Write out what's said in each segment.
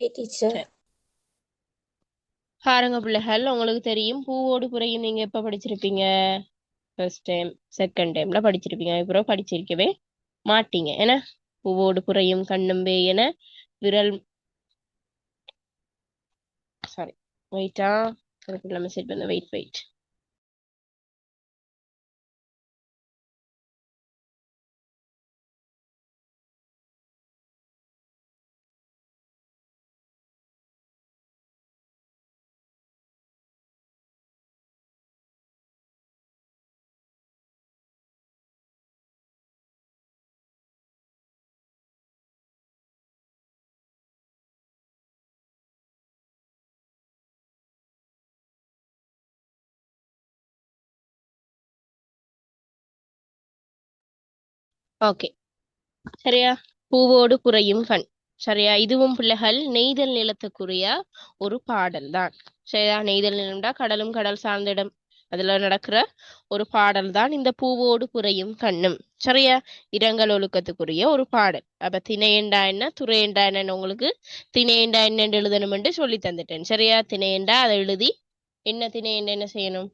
Hey teacher. சரி. பாருங்க பிள்ளைகள், உங்களுக்கு தெரியும் பூவோடு புரையும் நீங்க எப்ப படிச்சிருப்பீங்க? ஃபர்ஸ்ட் டைம், செகண்ட் டைம்ல படிச்சிருப்பீங்க. அப்புறம் படிச்சிருக்கவே மாட்டீங்க. ஏன்னா பூவோடு புரையும் கண்ணும்பே என விரல் சாரி வெயிட்டா மெசேஜ் பண்ண வெயிட் வெயிட். ஓகே, சரியா? பூவோடு புரையும் கண். சரியா? இதுவும் பிள்ளைகள் நெய்தல் நிலத்துக்குரிய ஒரு பாடல் தான். சரியா? நெய்தல் நிலம்டா கடலும் கடல் சார்ந்த இடம், அதுல நடக்கிற ஒரு பாடல் தான் இந்த பூவோடு புரையும் கண்ணும். சரியா? இரங்கல் ஒழுக்கத்துக்குரிய ஒரு பாடல். அப்ப திணையண்டா என்ன, துறையண்டா என்னன்னு உங்களுக்கு திணையண்டா என்னன்னு எழுதணும் என்று சொல்லி தந்துட்டேன். சரியா? திணையண்டா அதை எழுதி என்ன திணையண்டா என்ன செய்யணும்,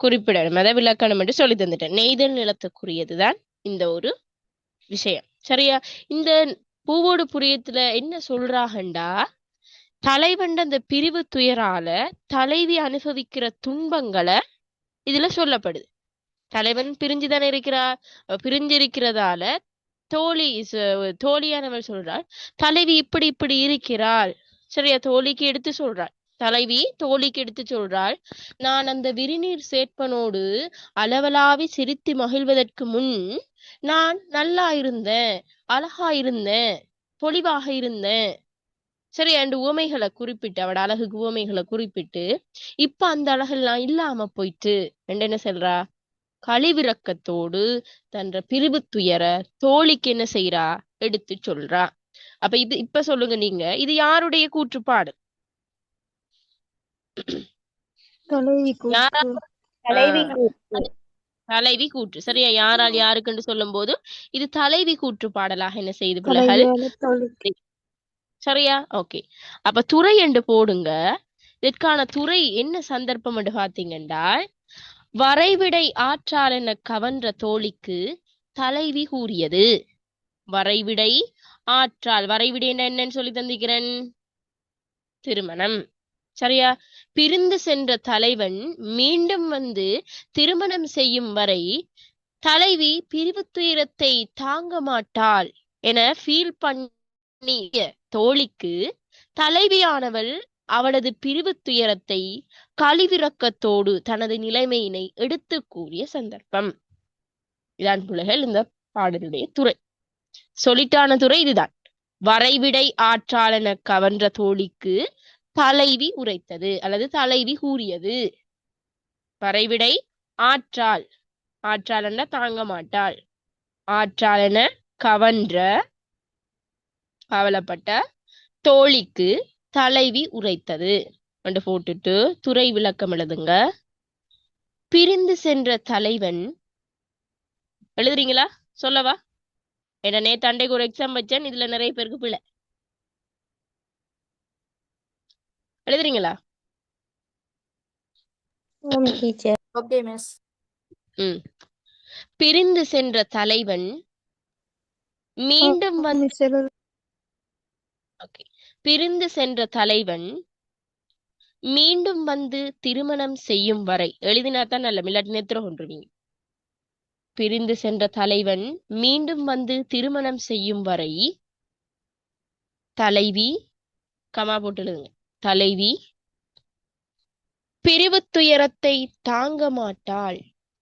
குறிப்பிடணும், அதை விளக்கணும் என்று சொல்லி தந்துட்டேன். நெய்தல் நிலத்துக்குரியதுதான் இந்த ஒரு விஷயம். சரியா? இந்த பூவோடு புரியத்துல என்ன சொல்றாகண்டா, தலைவன் அந்த பிரிவு துயரால தலைவி அனுபவிக்கிற துன்பங்களை இதுல சொல்லப்படுது. தலைவன் பிரிஞ்சுதானே இருக்கிறார். பிரிஞ்சிருக்கிறதால தோழியானவள் சொல்றாள், தலைவி இப்படி இப்படி இருக்கிறாள். சரியா? தோழிக்கு எடுத்து சொல்றாள். தலைவி தோழிக்கு எடுத்து சொல்றாள், நான் அந்த விரிநீர் சேட்பனோடு அளவலாவி சிரித்து மகிழ்வதற்கு முன் நான் நல்லா இருந்தேன், அழகா இருந்தேன், பொலிவாக இருந்தேன். சரி, அண்டு உவமைகளை குறிப்பிட்டு அவட அழகுக்கு உவமைகளை குறிப்பிட்டு இப்ப அந்த அழகெல்லாம் இல்லாம போயிட்டு என்ன சொல்றா, கழிவிரக்கத்தோடு தன்ற பிரிவு துயர தோழிக்கு என்ன செய்யறா, எடுத்து சொல்றா. அப்ப இது இப்ப சொல்லுங்க நீங்க, இது யாருடைய கூற்றுப்பாடு? தலைவி யாரா? கூற்று. தலைவி ஆஹ் கூற்று. தலைவி கூற்று. சரியா? யாரால் யாருக்குன்னு சொல்லும் போது இது தலைவி கூற்று பாடலாக என்ன செய்து பிள்ளைகள்? தலைவியான தோழிக்கு. சரியா? ஓகே. அப்ப துறை என்று போடுங்க. இதற்கான துறை என்ன சந்தர்ப்பம் என்று பாத்தீங்கன்னா, வரைவிடை ஆற்றால் என கவன்ற தோழிக்கு தலைவி கூறியது. வரைவிடை ஆற்றால், வரைவிடை என்னன்னு சொல்லி தந்திக்கிறேன், திருமணம். சரியா? பிரிந்து சென்ற தலைவன் மீண்டும் வந்து திருமணம் செய்யும் வரை தலைவி பிரிவு துயரத்தை தாங்க மாட்டாள் என ஃபீல் பண்ணிய தோழிக்கு தலைவியானவள் அவளது பிரிவு துயரத்தை கழிவிரக்கத்தோடு தனது நிலைமையினை எடுத்து கூறிய சந்தர்ப்பம். இதான் பிள்ளைகள் இந்த பாடலுடைய துறை. சொல்லிட்டான துறை இதுதான். வரைவிடை ஆற்றாளென கவன்ற தோழிக்கு தலைவி உரைத்தது அல்லது தலைவி கூறியது. வரைவிடை ஆற்றாள், ஆற்றாளென தாங்க மாட்டாள், ஆற்றாளென கவன்ற கவலைப்பட்ட தோழிக்கு தலைவி உரைத்தது என்று போட்டுட்டு துறை விளக்கம் எழுதுங்க. பிரிந்து சென்ற தலைவன், எழுதுறீங்களா? சொல்லவா? ஏன்னா நேத்து அண்டைக்கு ஒரு எக்ஸாம் வச்சேன், இதுல நிறைய பேருக்கு பிள்ளை. எழுதுறீங்களா? ஆம் டீச்சர். Okay, miss. ம். பிரிந்து சென்ற தலைவன் மீண்டும் வந்து மிஸ் எழுது. ஓகே. பிரிந்து சென்ற தலைவன் மீண்டும் வந்து திருமணம் செய்யும் வரை எழுதினா தான் நல்ல, மில்லாட்டி நேத்திர கொண்டுருவீங்க. பிரிந்து சென்ற தலைவன் மீண்டும் வந்து திருமணம் செய்யும் வரை தலைவி, கமா போட்டு எழுதுங்க, தலைவி பிரிவு துயரத்தை தாங்க மாட்டாள்,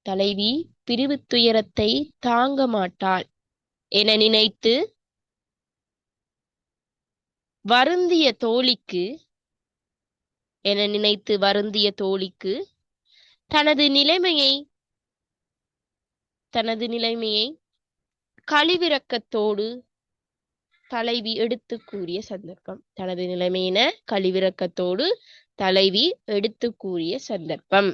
தலைவி பிரிவு துயரத்தை தாங்க மாட்டாள் என நினைத்து வருந்திய தோழிக்கு, என நினைத்து வருந்திய தோழிக்கு தனது நிலைமையை தனது நிலைமையை கழிவிரக்கத்தோடு தலைவி எடுத்து கூறிய சந்தர்ப்பம். தனது நிலைமையின கழிவிரக்கத்தோடு தலைவி எடுத்து கூறிய சந்தர்ப்பம்.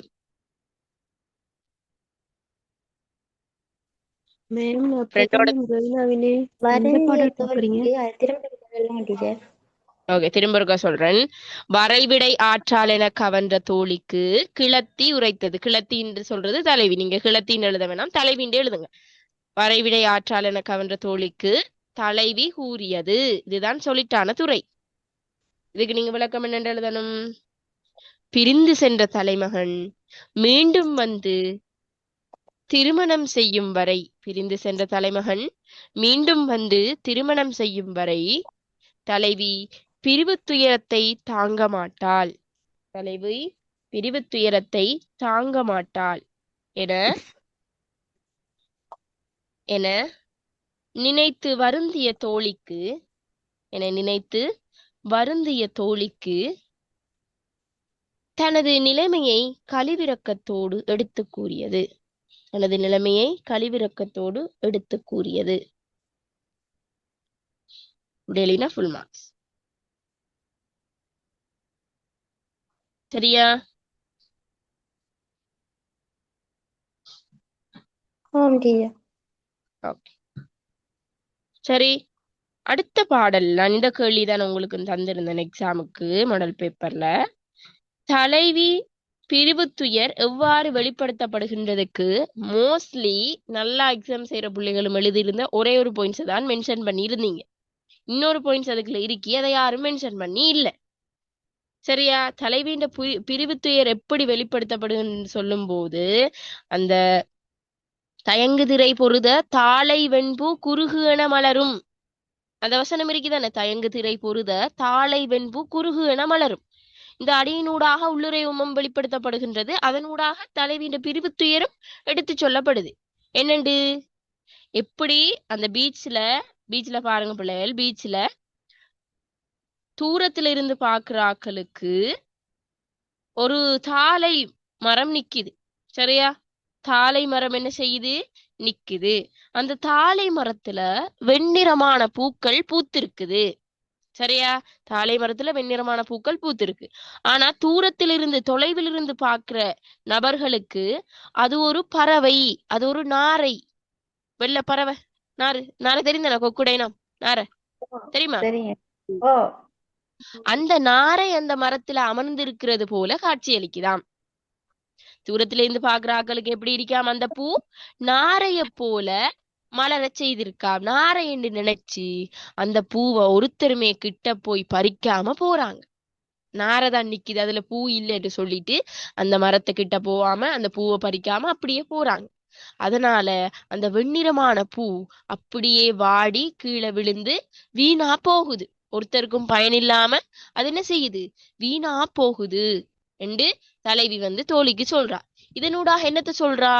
மேம் ஃப்ரெண்டோட அப்பதான் ஜெயினாவினே எந்த வருந்திய பாடல் பாக்குறீங்க? தோழிக்கு அது திரும்ப சொல்லுங்க டீச்சர். ஓகே, திரும்ப ஒருக்கா சொல்றேன். வரைவிடை ஆற்றால் என கவன்ற தோழிக்கு கிளத்தி உரைத்தது. கிளத்தி என்று சொல்றது தலைவி. நீங்க கிளத்தின்னு எழுத வேணாம், தலைவின்னு எழுதுங்க. வரைவிடை ஆற்றால் என கவன்ற தோழிக்கு தலைவி கூறியது. இதுதான் சொல்லிட்டான துறை. இதுக்கு நீங்க விளக்கம் என்ன எழுதணும்? பிரிந்து சென்ற தலைமகன் மீண்டும் வந்து திருமணம் செய்யும் வரை, பிரிந்து சென்ற தலைமகன் மீண்டும் வந்து திருமணம் செய்யும் வரை தலைவி பிரிவு துயரத்தை தாங்க மாட்டாள். தலைவி பிரிவு துயரத்தை தாங்க மாட்டாள் என என நினைத்து வருந்திய தோழிக்கு என நினைத்து வருந்திய தோழிக்கு தனது நிலைமையை கழிவிரக்கத்தோடு எடுத்து கூறியது. தனது நிலைமையை கழிவிரக்கத்தோடு எடுத்து கூறியது. டெய்லினா ஃபுல் மார்க்ஸ். சரியா? ஆம் டீச்சர். ஓகே, சரி. அடுத்த பாடல் நான் இந்த கேள்விதான் உங்களுக்கு தந்திருந்தேன் எக்ஸாமுக்கு மாடல் பேப்பர்ல. தலைவி பிரிவு துயர் எவ்வாறு வெளிப்படுத்தப்படுகின்றதுக்கு மோஸ்ட்லி நல்லா எக்ஸாம் செய்யற பிள்ளைகளும் எழுதியிருந்த ஒரே ஒரு பாயிண்ட்ஸ் தான் மென்ஷன் பண்ணி இருந்தீங்க. இன்னொரு பாயிண்ட்ஸ் அதுக்குள்ள இருக்கி அதை யாரும் மென்ஷன் பண்ணி இல்ல. சரியா? தலைவியின் பிரிவு துயர் எப்படி வெளிப்படுத்தப்படுதுன்னு சொல்லும் போது அந்த தயங்குதிரை பொருத தாளை வெண்பூ குறுகு என மலரும் அந்த வசனம் இருக்குதானே, தயங்கு திரை பொருத தாளை வெண்பூ குறுகு என மலரும். இந்த அடியினூடாக உள்ளுரை உமம் வெளிப்படுத்தப்படுகின்றது. அதனூடாக தலைவியின் பிரிவு துயரும் எடுத்து சொல்லப்படுது. என்னண்டு எப்படி அந்த பீச்ல பாருங்க பிள்ளைகள், பீச்ல தூரத்துல இருந்து பாக்குற ஆக்களுக்கு ஒரு தாளை மரம் நிக்குது. சரியா? தாளை மரம் என்ன செய்யுது? நிக்குது. அந்த தாளை மரத்துல வெண்ணிறமான பூக்கள் பூத்திருக்குது. சரியா? தாளை மரத்துல வெண்ணிறமான பூக்கள் பூத்திருக்கு. ஆனா தூரத்திலிருந்து தொலைவிலிருந்து பாக்குற நபர்களுக்கு அது ஒரு பறவை, அது ஒரு நாரை. வெள்ளை பறவை, நாரை. நாரை தெரியுதானே? கொக்குடைனா நாரை தெரியுமா? சரிங்க. ஓ, அந்த நாரை அந்த மரத்துல அமர்ந்திருக்கிறது போல காட்சியளிக்குதாம். தூரத்துல இருந்து பாக்குற ஆக்களுக்கு எப்படி இருக்காம்? அந்த பூ நாரைய போல மலர செய்திருக்காம். நாரை என்று நினைச்சு அந்த பூவை ஒருத்தருமே கிட்ட போய் பறிக்காம போறாங்க. நாரைதான் நிக்குது, அதுல பூ இல்லைன்னு சொல்லிட்டு அந்த மரத்தை கிட்ட போகாம அந்த பூவை பறிக்காம அப்படியே போறாங்க. அதனால அந்த வெண்ணிறமான பூ அப்படியே வாடி கீழே விழுந்து வீணா போகுது. ஒருத்தருக்கும் பயனில்லாம அது என்ன செய்யுது? வீணா போகுது என்று தலைவி வந்து தோழிக்கு சொல்றா. இதனூடாக என்னத்த சொல்றா?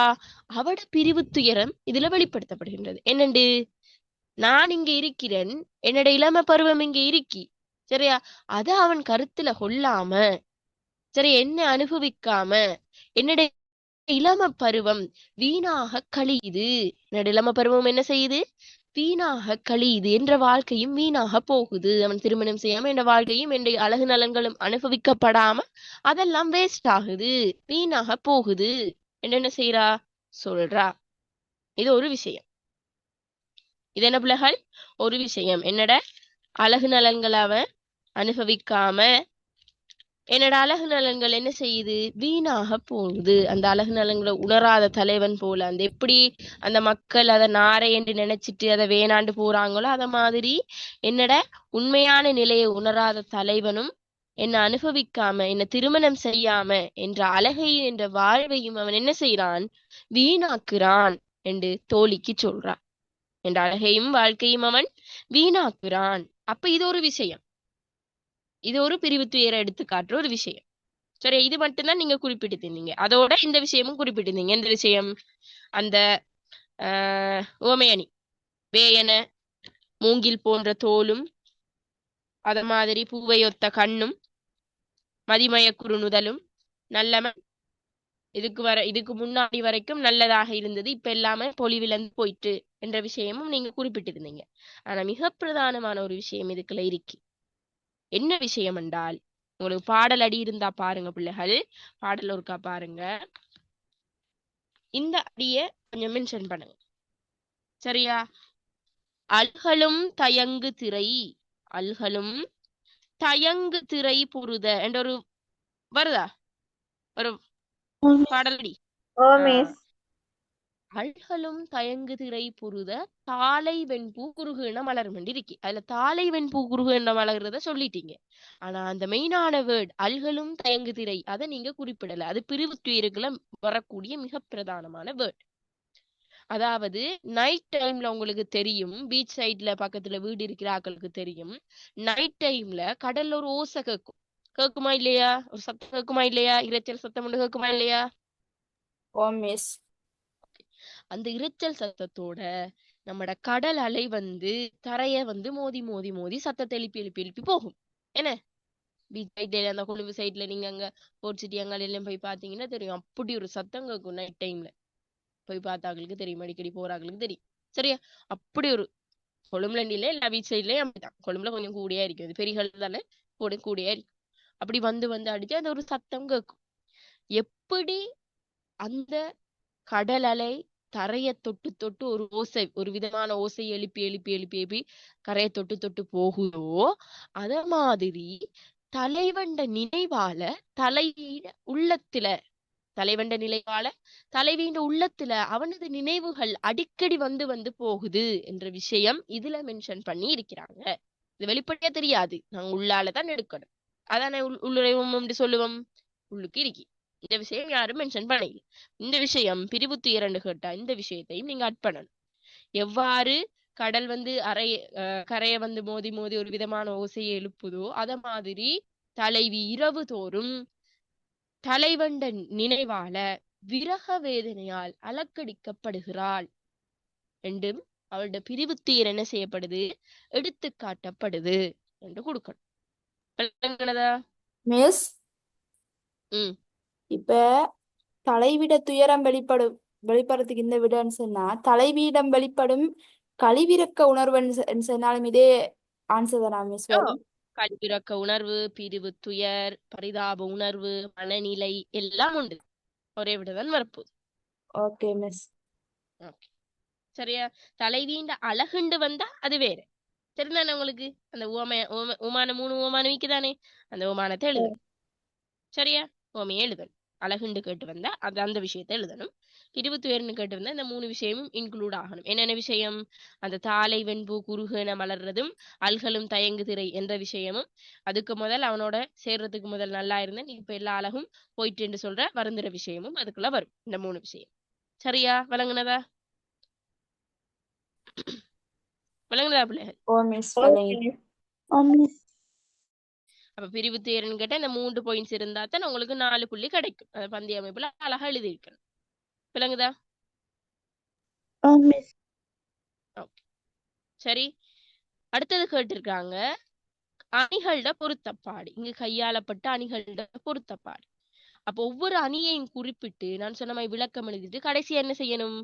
அவட பிரிவு துயரம் இதுல வெளிப்படுத்தப்படுகின்றது. என்னண்டு, நான் இங்க இருக்கிறேன், என்னோட இளம பருவம் இங்க இருக்கி, சரியா? அத அவன் கருத்துல கொள்ளாம, சரி, என்ன அனுபவிக்காம என்னோட இளம பருவம் வீணாக கழியுது. என்னோட இளம பருவம் என்ன செய்யுது? வீணாக கழியுது. என்ற வாழ்க்கையும் வீணாக போகுது. அவன் திருமணம் செய்யாம என் வாழ்க்கையும் என் அழகு நலன்களும் அனுபவிக்கப்படாம அதெல்லாம் வேஸ்ட் ஆகுது, வீணாக போகுது என்ன செய்யறா? சொல்றா. இது ஒரு விஷயம். இது என்ன பிள்ளைகள்? ஒரு விஷயம். என்னோட அழகு நலன்களை அவன் அனுபவிக்காம என்னோட அழகு நலன்கள் என்ன செய்யுது? வீணாக போகுது. அந்த அழகு நலன்களை உணராத தலைவன் போல, அந்த எப்படி அந்த மக்கள் அதை நாரை என்று நினைச்சிட்டு அதை வேணாண்டு போறாங்களோ அத மாதிரி என்னோட உண்மையான நிலையை உணராத தலைவனும் என்னை அனுபவிக்காம என்னை திருமணம் செய்யாம என்ற அழகையும் என்ற வாழ்வையும் அவன் என்ன செய்யறான்? வீணாக்குறான் என்று தோழிக்கு சொல்றான். என்ற அழகையும் வாழ்க்கையும் அவன் வீணாக்குறான். அப்ப இது ஒரு விஷயம். இது ஒரு பிரிவு துயர எடுத்து காட்டுற ஒரு விஷயம். சரி, இது மட்டும்தான் நீங்க குறிப்பிட்டிருந்தீங்க. அதோட இந்த விஷயமும் குறிப்பிட்டிருந்தீங்க. எந்த விஷயம்? அந்த ஓமையணி வேயன மூங்கில் போன்ற தோலும் அத மாதிரி பூவையொத்த கண்ணும் மதிமய குறுநுதலும் நல்லவன் இதுக்கு முன்னாடி வரைக்கும் நல்லதாக இருந்தது, இப்ப எல்லாமே பொலிவிழந்து போயிட்டு என்ற விஷயமும் நீங்க குறிப்பிட்டிருந்தீங்க. ஆனா மிக பிரதானமான ஒரு விஷயம் இதுக்குள்ள இருக்கு. என்ன விஷயம் என்றால், உங்களுக்கு பாடல் அடி இருந்தா பாருங்க பிள்ளைகள், பாடல் ஒருக்கா பாருங்க. இந்த அடிய கொஞ்சம் மென்ஷன் பண்ணுங்க. சரியா? அல்களும் தயங்கு திரை, அல்கலும் தயங்கு திரை புருத என்ற ஒரு வருதா ஒரு பாடலடி. ஓ ஆஹ் மிஸ். அல்கலும் தயங்கு திரை புருத தாளை வெண்பூ குறுகுன மலரும் இருக்கி. அதுல தாளை வெண்பூ குறுகுன மலர்றத சொல்லிட்டீங்க. ஆனா அந்த மெயினான வேர்ட் அல்கலும் தயங்கு திரை அதை நீங்க குறிப்பிடல. அது பிரிவுத்துயிர்களை வரக்கூடிய மிக பிரதானமான வேர்ட். அதாவது நைட் டைம்ல உங்களுக்கு தெரியும், பீச் சைட்ல பக்கத்துல வீடு இருக்கிற ஆக்களுக்கு தெரியும், நைட் டைம்ல கடல்ல ஒரு ஓசை கேட்கும். கேக்குமா இல்லையா? ஒரு சத்தம் கேக்குமா இல்லையா? இரைச்சல் சத்தம் ஒன்று கேக்குமா இல்லையா? ஓ மிஸ். அந்த இரைச்சல் சத்தத்தோட நம்மட கடல் அலை வந்து தரைய வந்து மோதி மோதி மோதி சத்தத்தை எழுப்பி எழுப்பி எழுப்பி போகும். என்ன பீச் சைட்ல அந்த கொழும்பு சைட்ல நீங்க அங்க போர்ட் சிட்டி அங்காளெல்லாம் போய் பாத்தீங்கன்னா தெரியும், அப்படி ஒரு சத்தம் கேட்கும் நைட் டைம்ல. போய் பார்த்தாங்களுக்கு தெரியும், அடிக்கடி போறாங்களுக்கு தெரியும். சரியா? அப்படி ஒரு கொழும்புல எல்லா பீச் சைட்லயும் அப்படிதான். கொழும்புல கொஞ்சம் கூடியா இருக்கும், அது பெரிய தானே, கூடியா இருக்கும். அப்படி வந்து வந்து அடிச்சு அது ஒரு சத்தம் கேட்கும். எப்படி அந்த கடல் அலை தரைய தொட்டு தொட்டு ஒரு ஓசை, ஒரு விதமான ஓசை எழுப்பி எழுப்பி எழுப்பி எழுப்பி கரையை தொட்டு தொட்டு போகுதோ, அத மாதிரி தலைவண்ட நினைவால தலைவீட உள்ளத்துல, தலைவண்ட நினைவால தலைவீண்ட உள்ளத்துல அவனது நினைவுகள் அடிக்கடி வந்து வந்து போகுது என்ற விஷயம் இதுல மென்ஷன் பண்ணி இருக்கிறாங்க. இது வெளிப்படையா தெரியாது, நாங்க உள்ளாலதான் எடுக்கணும். அதானே உள்ளுரைவும் சொல்லுவோம், உள்ளுக்கு இருக்கி. இந்த விஷயம் யாரும் மென்ஷன் பண்ணல. இந்த விஷயம் பிரிவுத்து 2 கேட்டா இந்த விஷயத்தையும் நீங்க அட் பண்ணணும். எவ்வாறு கடல் வந்து கரையை வந்து மோதி மோதி ஒரு விதமான ஓசையை எழுப்புதோ, அத மாதிரி தலைவி இரவு தோறும் தலைவண்ட நினைவால விரக வேதனையால் அலக்கடிக்கப்படுகிறாள் என்றும் அவளுடைய பிரிவுத்துயர் என்ன செய்யப்படுது, எடுத்து காட்டப்படுது என்று கொடுக்கணும். விளங்குனதா? மிஸ், ம் இப்ப தலைவிட துயரம் வெளிப்படுறதுக்கு இந்த விடன்னு சொன்னா, தலைவியிடம் வெளிப்படும் கழிவிறக்க உணர்வுன்னு சொன்னாலும் இதே ஆன்சர் தானா மிஸ் ஓ, வரும்? கழிவிறக்க உணர்வு, பிரிவு துயர், பரிதாப உணர்வு, மனநிலை எல்லாம் உண்டு. ஒரே விடதான் வரப்போகுது. Okay miss. ஓகே, சரியா? தலைவீண்ட அழகுண்டு வந்தா அது வேற. சரிதானே உங்களுக்கு? அந்த உமானம் 3 உமானம் விக்குதானே, அந்த உமானத்தை எழுதணும். சரியா? ஓமையை எழுதணும். அழகுண்டு கேட்டு வந்தா அது அந்த விஷயத்தை எழுதணும். பிரிவுத்துயர்னு கேட்டு வந்தா இந்த 3 விஷயமும் இன்க்ளூட் ஆகணும். என்னென்ன விஷயம்? அந்த தாளை வெண்பூ குறுகுன மலர்றதும் அல்கலும் தயங்கு திரை என்ற விஷயமும், அதுக்கு முதல் அவனோட சேர்றதுக்கு முதல் நல்லா இருந்தேன், இப்ப எல்லா அழகும் போயிட்டு சொல்ற வருந்துற விஷயமும் அதுக்குள்ள வரும். இந்த 3 விஷயம். சரியா? விளங்குனதா? விளங்குனதா பிள்ளைகள்? ஓ மிஸ். ஓ மிஸ். அப்ப பிரிவு தேர்ன்னு கேட்டா இந்த 3 பாயிண்ட்ஸ் இருந்தா தான் உங்களுக்கு 4 புள்ளி கிடைக்கும். அந்த பந்தய அமைப்புல அழகா எழுதி இருக்கணும். விளங்குதா? ஓ மிஸ். ஓகே, சரி. அடுத்தது கேட்டிருக்காங்க அணிகளோட பொருத்தப்பாடு. இங்கு கையாளப்பட்ட அணிகளோட பொருத்தப்பாடு. அப்போ ஒவ்வொரு அணியையும் குறிப்பிட்டு நான் சொன்ன மாதிரி விளக்கம் எழுதிட்டு கடைசியா என்ன செய்யணும்,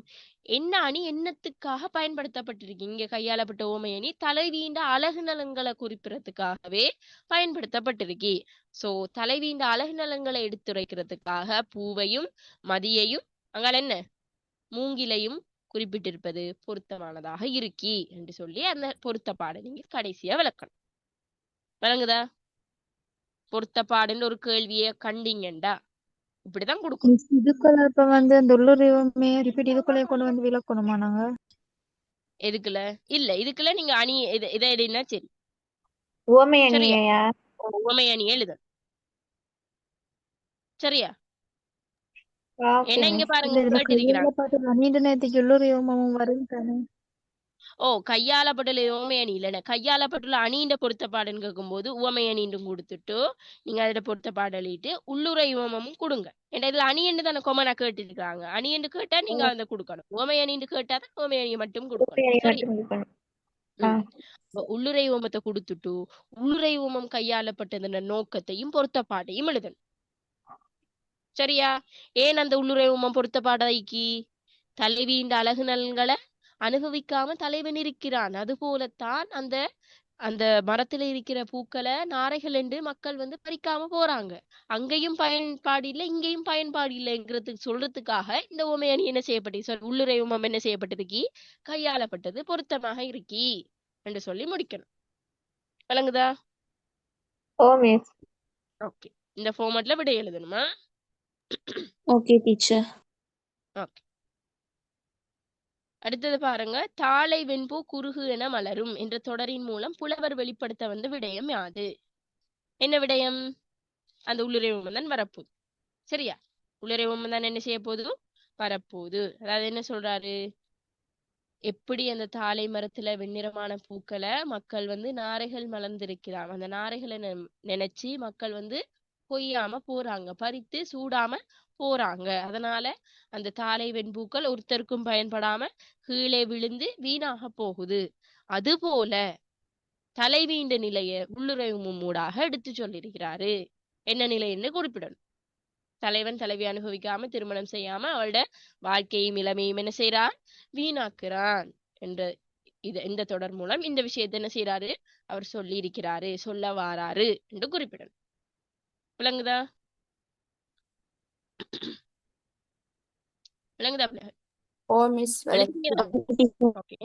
என்ன அணி என்னத்துக்காக பயன்படுத்தப்பட்டிருக்கு. இங்க கையாளப்பட்ட ஓமை அணி தலைவீண்ட அழகு நலன்களை குறிப்பிடறதுக்காகவே பயன்படுத்தப்பட்டிருக்கு. சோ தலைவீண்ட அழகு நலன்களை எடுத்துரைக்கிறதுக்காக பூவையும் மதியையும் அங்கால என்ன மூங்கிலையும் குறிப்பிட்டிருப்பது பொருத்தமானதாக இருக்கி என்று சொல்லி அந்த பொருத்தப்பாடை நீங்க கடைசியா விளக்கணும். விளங்குதா? பொருத்தப்பாடுன்னு ஒரு கேள்வியை கண்டீங்கண்டா இப்படிதான் கொடுக்கும். மிஸ், இதுக்குள்ள இப்ப வந்து அந்த உள்ளுரிமை ரிப்பீட் இதுக்குள்ளே கொண்டு வந்து விளக்கணுமா நாங்க? எதுக்குல இல்ல, இதுக்குள்ள நீங்க அணி இதை எழுதினா சரி. உவமை சரியா? அணியையா? உவமை அணி எழுத. சரியா? ஓகே ஏன்னா இங்க மிஸ். பாருங்க இல்ல இதுல கையில கேட்டிருக்கிறாங்க. பாட்டு நீண்ட நேரத்துக்கு உள்ளுரிமையும் வரும் தானே? ஓ, கையாளப்பட்டுள்ள உவமை அணி இல்லைன்னா கையாளப்பட்டுள்ள அணியின் பொருத்தப்பாடுன்னு கேட்கும்போது உவமை அணின்னு கொடுத்துட்டு நீங்க அதில் பொருத்தப்பாடு எழுதிட்டு உள்ளுரை உவமமும் கொடுங்க. ஏன்னா இதுல அணி என்று தானே கொமனா கேட்டுருக்காங்க. அணி என்று கேட்டா நீங்க அதை கொடுக்கணும். உவமை அணின்னு கேட்டா தான் உவமை அணியை மட்டும் உவமை கொடுக்கணும். அணி சரியா? மட்டும் இருக்கணும். ம் உள்ளுரை உவமத்தை கொடுத்துட்டு உள்ளுரை உவமம் கையாளப்பட்டதுன்ற நோக்கத்தையும் பொருத்தப்பாட்டையும் எழுதணும். சரியா? ஏன் அந்த உள்ளுரை உவமம் பொருத்தப்பாடைக்கு தலைவியின் அழகு நலன்களை அனுபவிக்காம தலைவன் இருக்கிறான், அது போலத்தான் அந்த அந்த மரத்துல இருக்கிற பூக்களை நாரைகள் என்று மக்கள் வந்து பறிக்காம போறாங்க. அங்கேயும் பயன்பாடு இல்லை, இங்கேயும் பயன்பாடு இல்லைங்கிறதுக்கு சொல்றதுக்காக இந்த உவமையணி என்ன செய்யப்பட்டு உள்ளுரை உவமம் என்ன செய்யப்பட்டிருக்கி கையாளப்பட்டது பொருத்தமாக இருக்கி என்று சொல்லி முடிக்கணும். விளங்குதா? ஓ மிஸ். ஓகே, இந்த ஃபார்மட்ல விடை எழுதணுமா? Okay teacher. ஓகே, அடுத்தது பாருங்க. தாளை வெண்பூ குறுகு என மலரும் என்ற தொடரின் மூலம் புலவர் வெளிப்படுத்த வந்த விடயம் யாது? என்ன விடயம்? அந்த உள்ளுரைவு தான் வரப்போகுது. சரியா? உள்ளுரைவு தான் என்ன செய்ய போகுது? வரப்போகுது. அதாவது என்ன சொல்றாரு, எப்படி அந்த தாழை மரத்துல வெண்ணிறமான பூக்களை மக்கள் வந்து நாரைகள் மலர்ந்திருக்கிறாங்க, அந்த நாரைகளை நினைச்சு மக்கள் வந்து கொய்யாம போறாங்க, பறித்து சூடாம போறாங்க. அதனால அந்த தாழை வெண்பூக்கள் ஒருத்தருக்கும் பயன்படாம கீழே விழுந்து வீணாக போகுது. அதுபோல தலைவீண்ட நிலைய உள்ளுரைவு மூடாக எடுத்து சொல்லியிருக்கிறாரு. என்ன நிலைன்னு குறிப்பிடணும். தலைவன் தலைவி அனுபவிக்காம திருமணம் செய்யாம அவளோட வாழ்க்கையும் இளமையும் என்ன செய்யறான்? வீணாக்குறான் என்ற இந்த தொடர் மூலம் இந்த விஷயத்தை என்ன செய்யறாரு? அவர் சொல்லி இருக்கிறாரு, சொல்ல வாராரு என்று குறிப்பிடணும். விளங்குதா? விளங்குதா? ஓ மிஸ். ஓகே,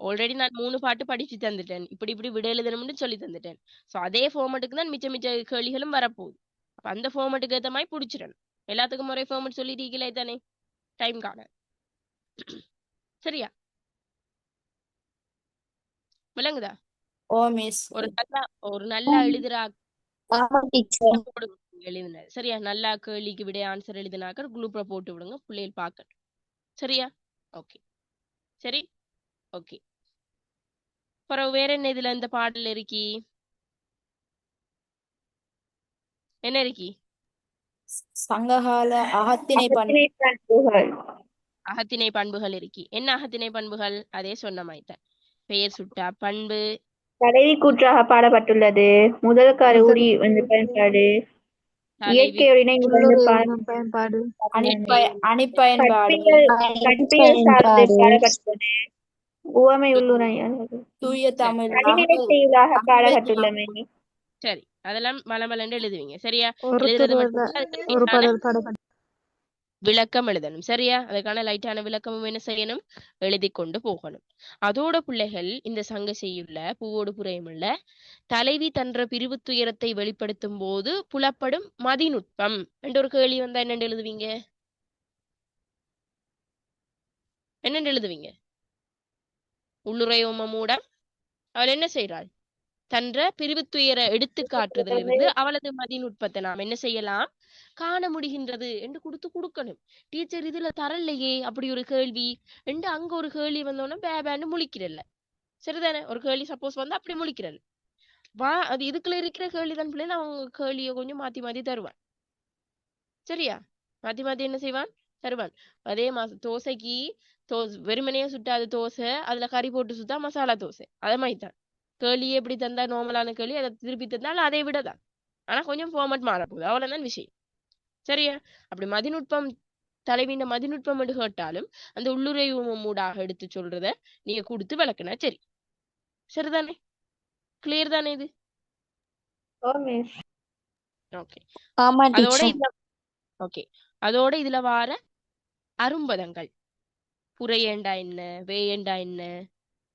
ஆல்ரெடி நான் 3 பாட்டு படிச்சு தந்துட்டேன். இப்படி இப்படி விட எழுதணும்னு சொல்லி தந்துட்டேன். சோ அதே ஃபார்மட்டுக்கு தான் மிச்ச மிச்ச கேள்விகளும் வரப்போகுது. அப்ப அந்த ஃபார்மட்டுக்கு ஏற்ற மாதிரி பிடிச்சிடணும். எல்லாத்துக்கும் ஒரே ஃபார்மட் சொல்லிட்டீங்களே தானே, டைம் காண. சரியா? விளங்குதா? ஓ மிஸ். ஒரு நல்லா எழுதுறா ஆமா டீச்சர். எழுதுன சரியா? நல்லா கேள்விக்கு விட ஆன்சர் எழுதினாக்க குரூப்ல போட்டு விடுங்க, பிள்ளைகள் பார்க்கட்டும். சரியா? ஓகே, சரி, ஓகே. அப்புறம் வேற என்ன இதுல இந்த பாடல் இருக்கி? என்ன இருக்கி? சங்ககால அகத்திணை பண்புகள். அகத்திணை பண்புகள் இருக்கி. என்ன அகத்திணை பண்புகள்? அதே சொன்ன மாதிரி பெயர் சுட்டா பண்பு, தலைவி கூற்றாக பாடப்பட்டுள்ளது. முதல் கருவுரி வந்து பயன்பாடு, இயற்கையுடனே பயன்பாடு, அணிப்பயன்பாடு, கற்பியல் சார்ந்து பாடப்பட்டுள்ளது. உவமை உள்ளுரையானது. தூய தமிழ், அடிநிலை செய்யுளாக பாடப்பட்டுள்ளமை. சரி, அதெல்லாம் மலமலன்னு எழுதுவீங்க. சரியா? ஒரு எழுதுறது துருவ மட்டும் இல்ல, அதுக்கு ஒரு லைட்டான பாடல் பாடப்பட்டு விளக்கம் எழுதணும். சரியா? அதுக்கான லைட்டான விளக்கமும் என்ன செய்யணும்? எழுதி கொண்டு போகணும். அதோட பிள்ளைகள் இந்த சங்க செய்யுள்ள பூவோடு புறையுமுள்ள தலைவி தன்ற பிரிவு துயரத்தை வெளிப்படுத்தும் போது புலப்படும் மதிநுட்பம் என்ற ஒரு கேள்வி வந்தா என்னென்று எழுதுவீங்க? என்னென்று எழுதுவீங்க? உள்ளுரையோம மூடம் அவள் என்ன செய்றாள்? தன்ற பிரிவுத்துயர எடுத்து காட்டுறதிலிருந்து அவளது மதிநுட்பத்தை நாம் என்ன செய்யலாம்? காண முடிகின்றது என்று கொடுக்கணும். டீச்சர் இதுல தரலையே அப்படி ஒரு கேள்வி என்று அங்க ஒரு கேள்வி வந்தோன்னா பேபேன்னு முழிக்கிறல்ல. சரிதானே? ஒரு கேள்வி சப்போஸ் வந்து அப்படி முழிக்கிறல் வா, அது இதுக்குள்ள இருக்கிற கேள்வி தான் பிள்ளைல அவங்க கேள்வியை கொஞ்சம் மாத்தி மாத்தி தருவான். சரியா? மாத்தி மாத்தி என்ன செய்வான்? தருவான். அதே தோசைக்கு வெறுமனையா சுட்டாத தோசை, அதுல கறி போட்டு சுட்டா மசாலா தோசை. அதே மாதிரிதான் கேள்வியே எப்படி தந்தா நார்மலான கேள்வி, அதை திருப்பி தந்தாலும் அதை விடதான். ஆனா கொஞ்சம் ஃபார்மட் மாறப்போகுது, அவ்வளவுதான் விஷயம். சரியா? அப்படி மதிநுட்பம் தலைவின மதிநுட்பம் என்று கேட்டாலும் அந்த உள்ளுரைவு மூடாக எடுத்து சொல்றத நீங்க கொடுத்து விளக்குனா சரி. சரிதானே? கிளியர் தானே இது? ஓகே. ஆமா அதோட டீச்சர். இதுல ஓகே, அதோட இதுல வார அரும்பதங்கள் புரையண்டா என்ன, வேயண்டா என்ன,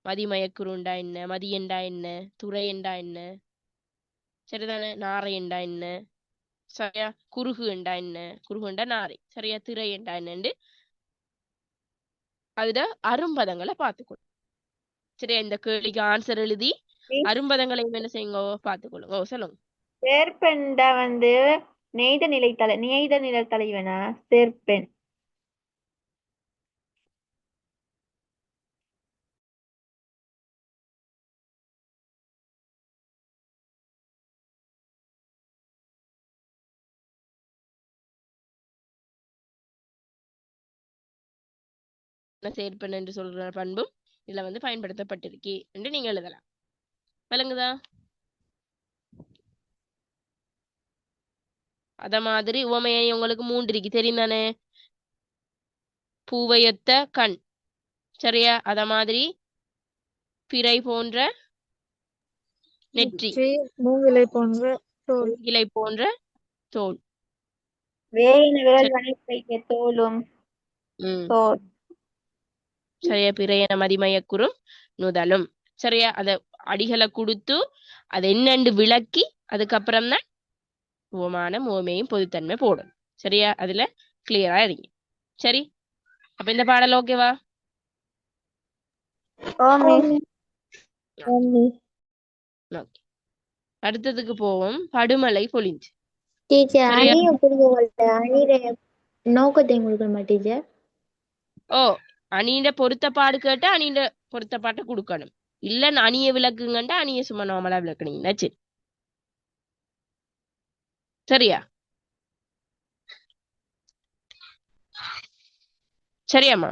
மதிமயக்குருண்டா என்ன, மதியண்டா என்ன, துறையண்டா என்ன, சரிதானே? நாரையண்டா என்ன, சரியா? குறுகு என்றா என்ன, குறுகுண்டா நாரை, சரியா? திரை என்றா என்னண்டு அதுல அரும்பதங்களை பார்த்துக்கணும். சரியா? இந்த கேள்விக்கு ஆன்சர் எழுதி அரும்பதங்களை என்ன செய்யுங்க? பார்த்துக்கொள்ளுங்க. சொல்லுங்க. சேர்ப்பெண்டா வந்து நெய்த நில தலைவனா? சேர்ப்பெண் சேர்ப்பன் என்று சொல்ற பண்பும் இதுல வந்து பயன்படுத்தப்பட்டிருக்கு என்று நீங்க எழுதலாம். விளங்குதா? அத மாதிரி உவமையை உங்களுக்கு 3 இருக்கு, தெரியும் தானே? பூவையொத்த கண், சரியா? அத மாதிரி பிறை போன்ற நெற்றி, மூங்கிலை போன்ற தோல், இலை போன்ற தோல், வேயின விரல் வனைப்பைய தோலும் தோல். சரியா? பிறையன மதிமயக்குறும் நுதலும், சரியா? அடிகளை கொடுத்து அது என்னன்னு விளக்கி அதுக்கப்புறம் தான் உவமானம் உவமையும் பொதுத்தன்மை போடும். சரியா? அதுல கிளியரா இருங்க. சரி, அப்ப இந்த பாடல் ஓகேவா? ஓகே, அடுத்ததுக்கு போவோம். படுமலை பொழிஞ்சு. டீச்சர் சரியா? அணிய புரிஞ்ச அணியிற நோக்கத்தை கொடுக்கணுமா டீச்சர்? ஓ, அணியிட பொருத்தப்பாடு கேட்டா அணியிட பொருத்தப்பாட்டை கொடுக்கணும். இல்ல அணிய விளக்குங்கண்டா அணிய சும்மா நார்மலா விளக்குனீங்கன்னா சரி. சரியா? சரியாம்மா?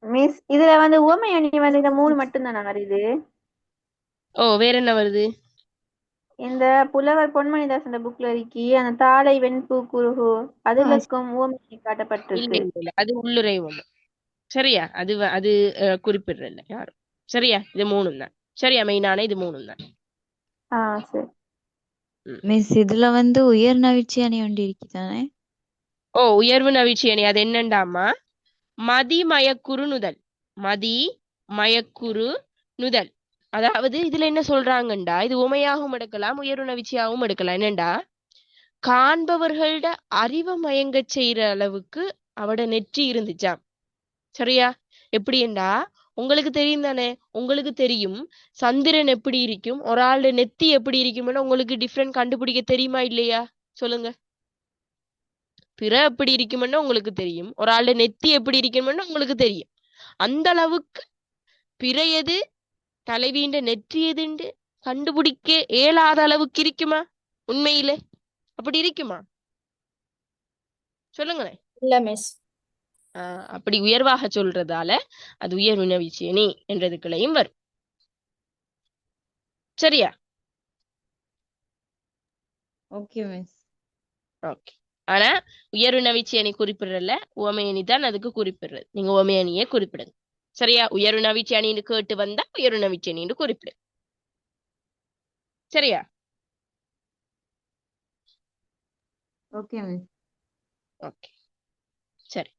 மிஸ் இதுல வந்து உவமை அணி வந்து இந்த 3 மட்டும் தானே வருது? ஓ, வேற என்ன வருது? இந்த புலவர் பொன்மணிதாசன் புக்ல இருக்கி அந்த தாளை வெண்பூ குருகு அதுலக்கும் உவமை அணி இல்ல காட்டப்பட்டிருக்கு. இல்ல இல்ல, அது உள்ளுரை உவமை. சரியா? அது குறிப்பிடுறல யாரும். சரியா? இது 3 தான். சரியா? மெயினான இது 3 தான். சரி மிஸ் இதுல வந்து உயர் நவிச்சி அணி ஒன்று இருக்குதானே? ஓ, உயர்வு நவிச்சி அணி அது என்னண்டாமா? மதி மயக்குறு நுதல். மதி மயக்குறு நுதல். அதாவது இதுல என்ன சொல்றாங்கண்டா, இது உமையாகவும் எடுக்கலாம் உயர்வு நவிச்சியாகவும் எடுக்கலாம். என்னண்டா, காண்பவர்களோட அறிவை மயங்க செய்யற அளவுக்கு அவட நெற்றி இருந்துச்சாம். சரியா? எப்படின்னா, உங்களுக்கு தெரியும் தானே, உங்களுக்கு தெரியும் சந்திரன் எப்படி இருக்கும், ஒரு ஆளோட நெத்தி எப்படி இருக்கும்னு உங்களுக்கு டிஃப்ரெண்ட் கண்டுபிடிக்க தெரியுமா இல்லையா? சொல்லுங்க. பிற எப்படி இருக்கும்னு உங்களுக்கு தெரியும், ஒரு ஆளோட நெத்தி எப்படி இருக்கும்னு உங்களுக்கு தெரியும். அந்த அளவுக்கு பிற எது தலைவீண்ட நெற்றி எதுண்டு கண்டுபிடிக்க இயலாத அளவுக்கு இருக்குமா? உண்மையிலே அப்படி இருக்குமா? சொல்லுங்களேன். இல்ல மிஸ். அப்படி உயர்வாக சொல்றதால அது உயர் உணவிச்சேனி என்றதுக்குள்ளையும் வரும். சரியா? Okay miss. ஓகே. ஆனா உயர் உணவிச்சேனி குறிப்பிடல, உவமையணி தான் அதுக்கு குறிப்பிடுறது. நீங்க உவமையணியை குறிப்பிடுங்க. சரியா? உயர் உணவிச்சேனின்னு கேட்டு வந்தா உயர் உணவிச்சேனின்னு குறிப்பிடு. சரியா? Okay miss. ஓகே, சரி.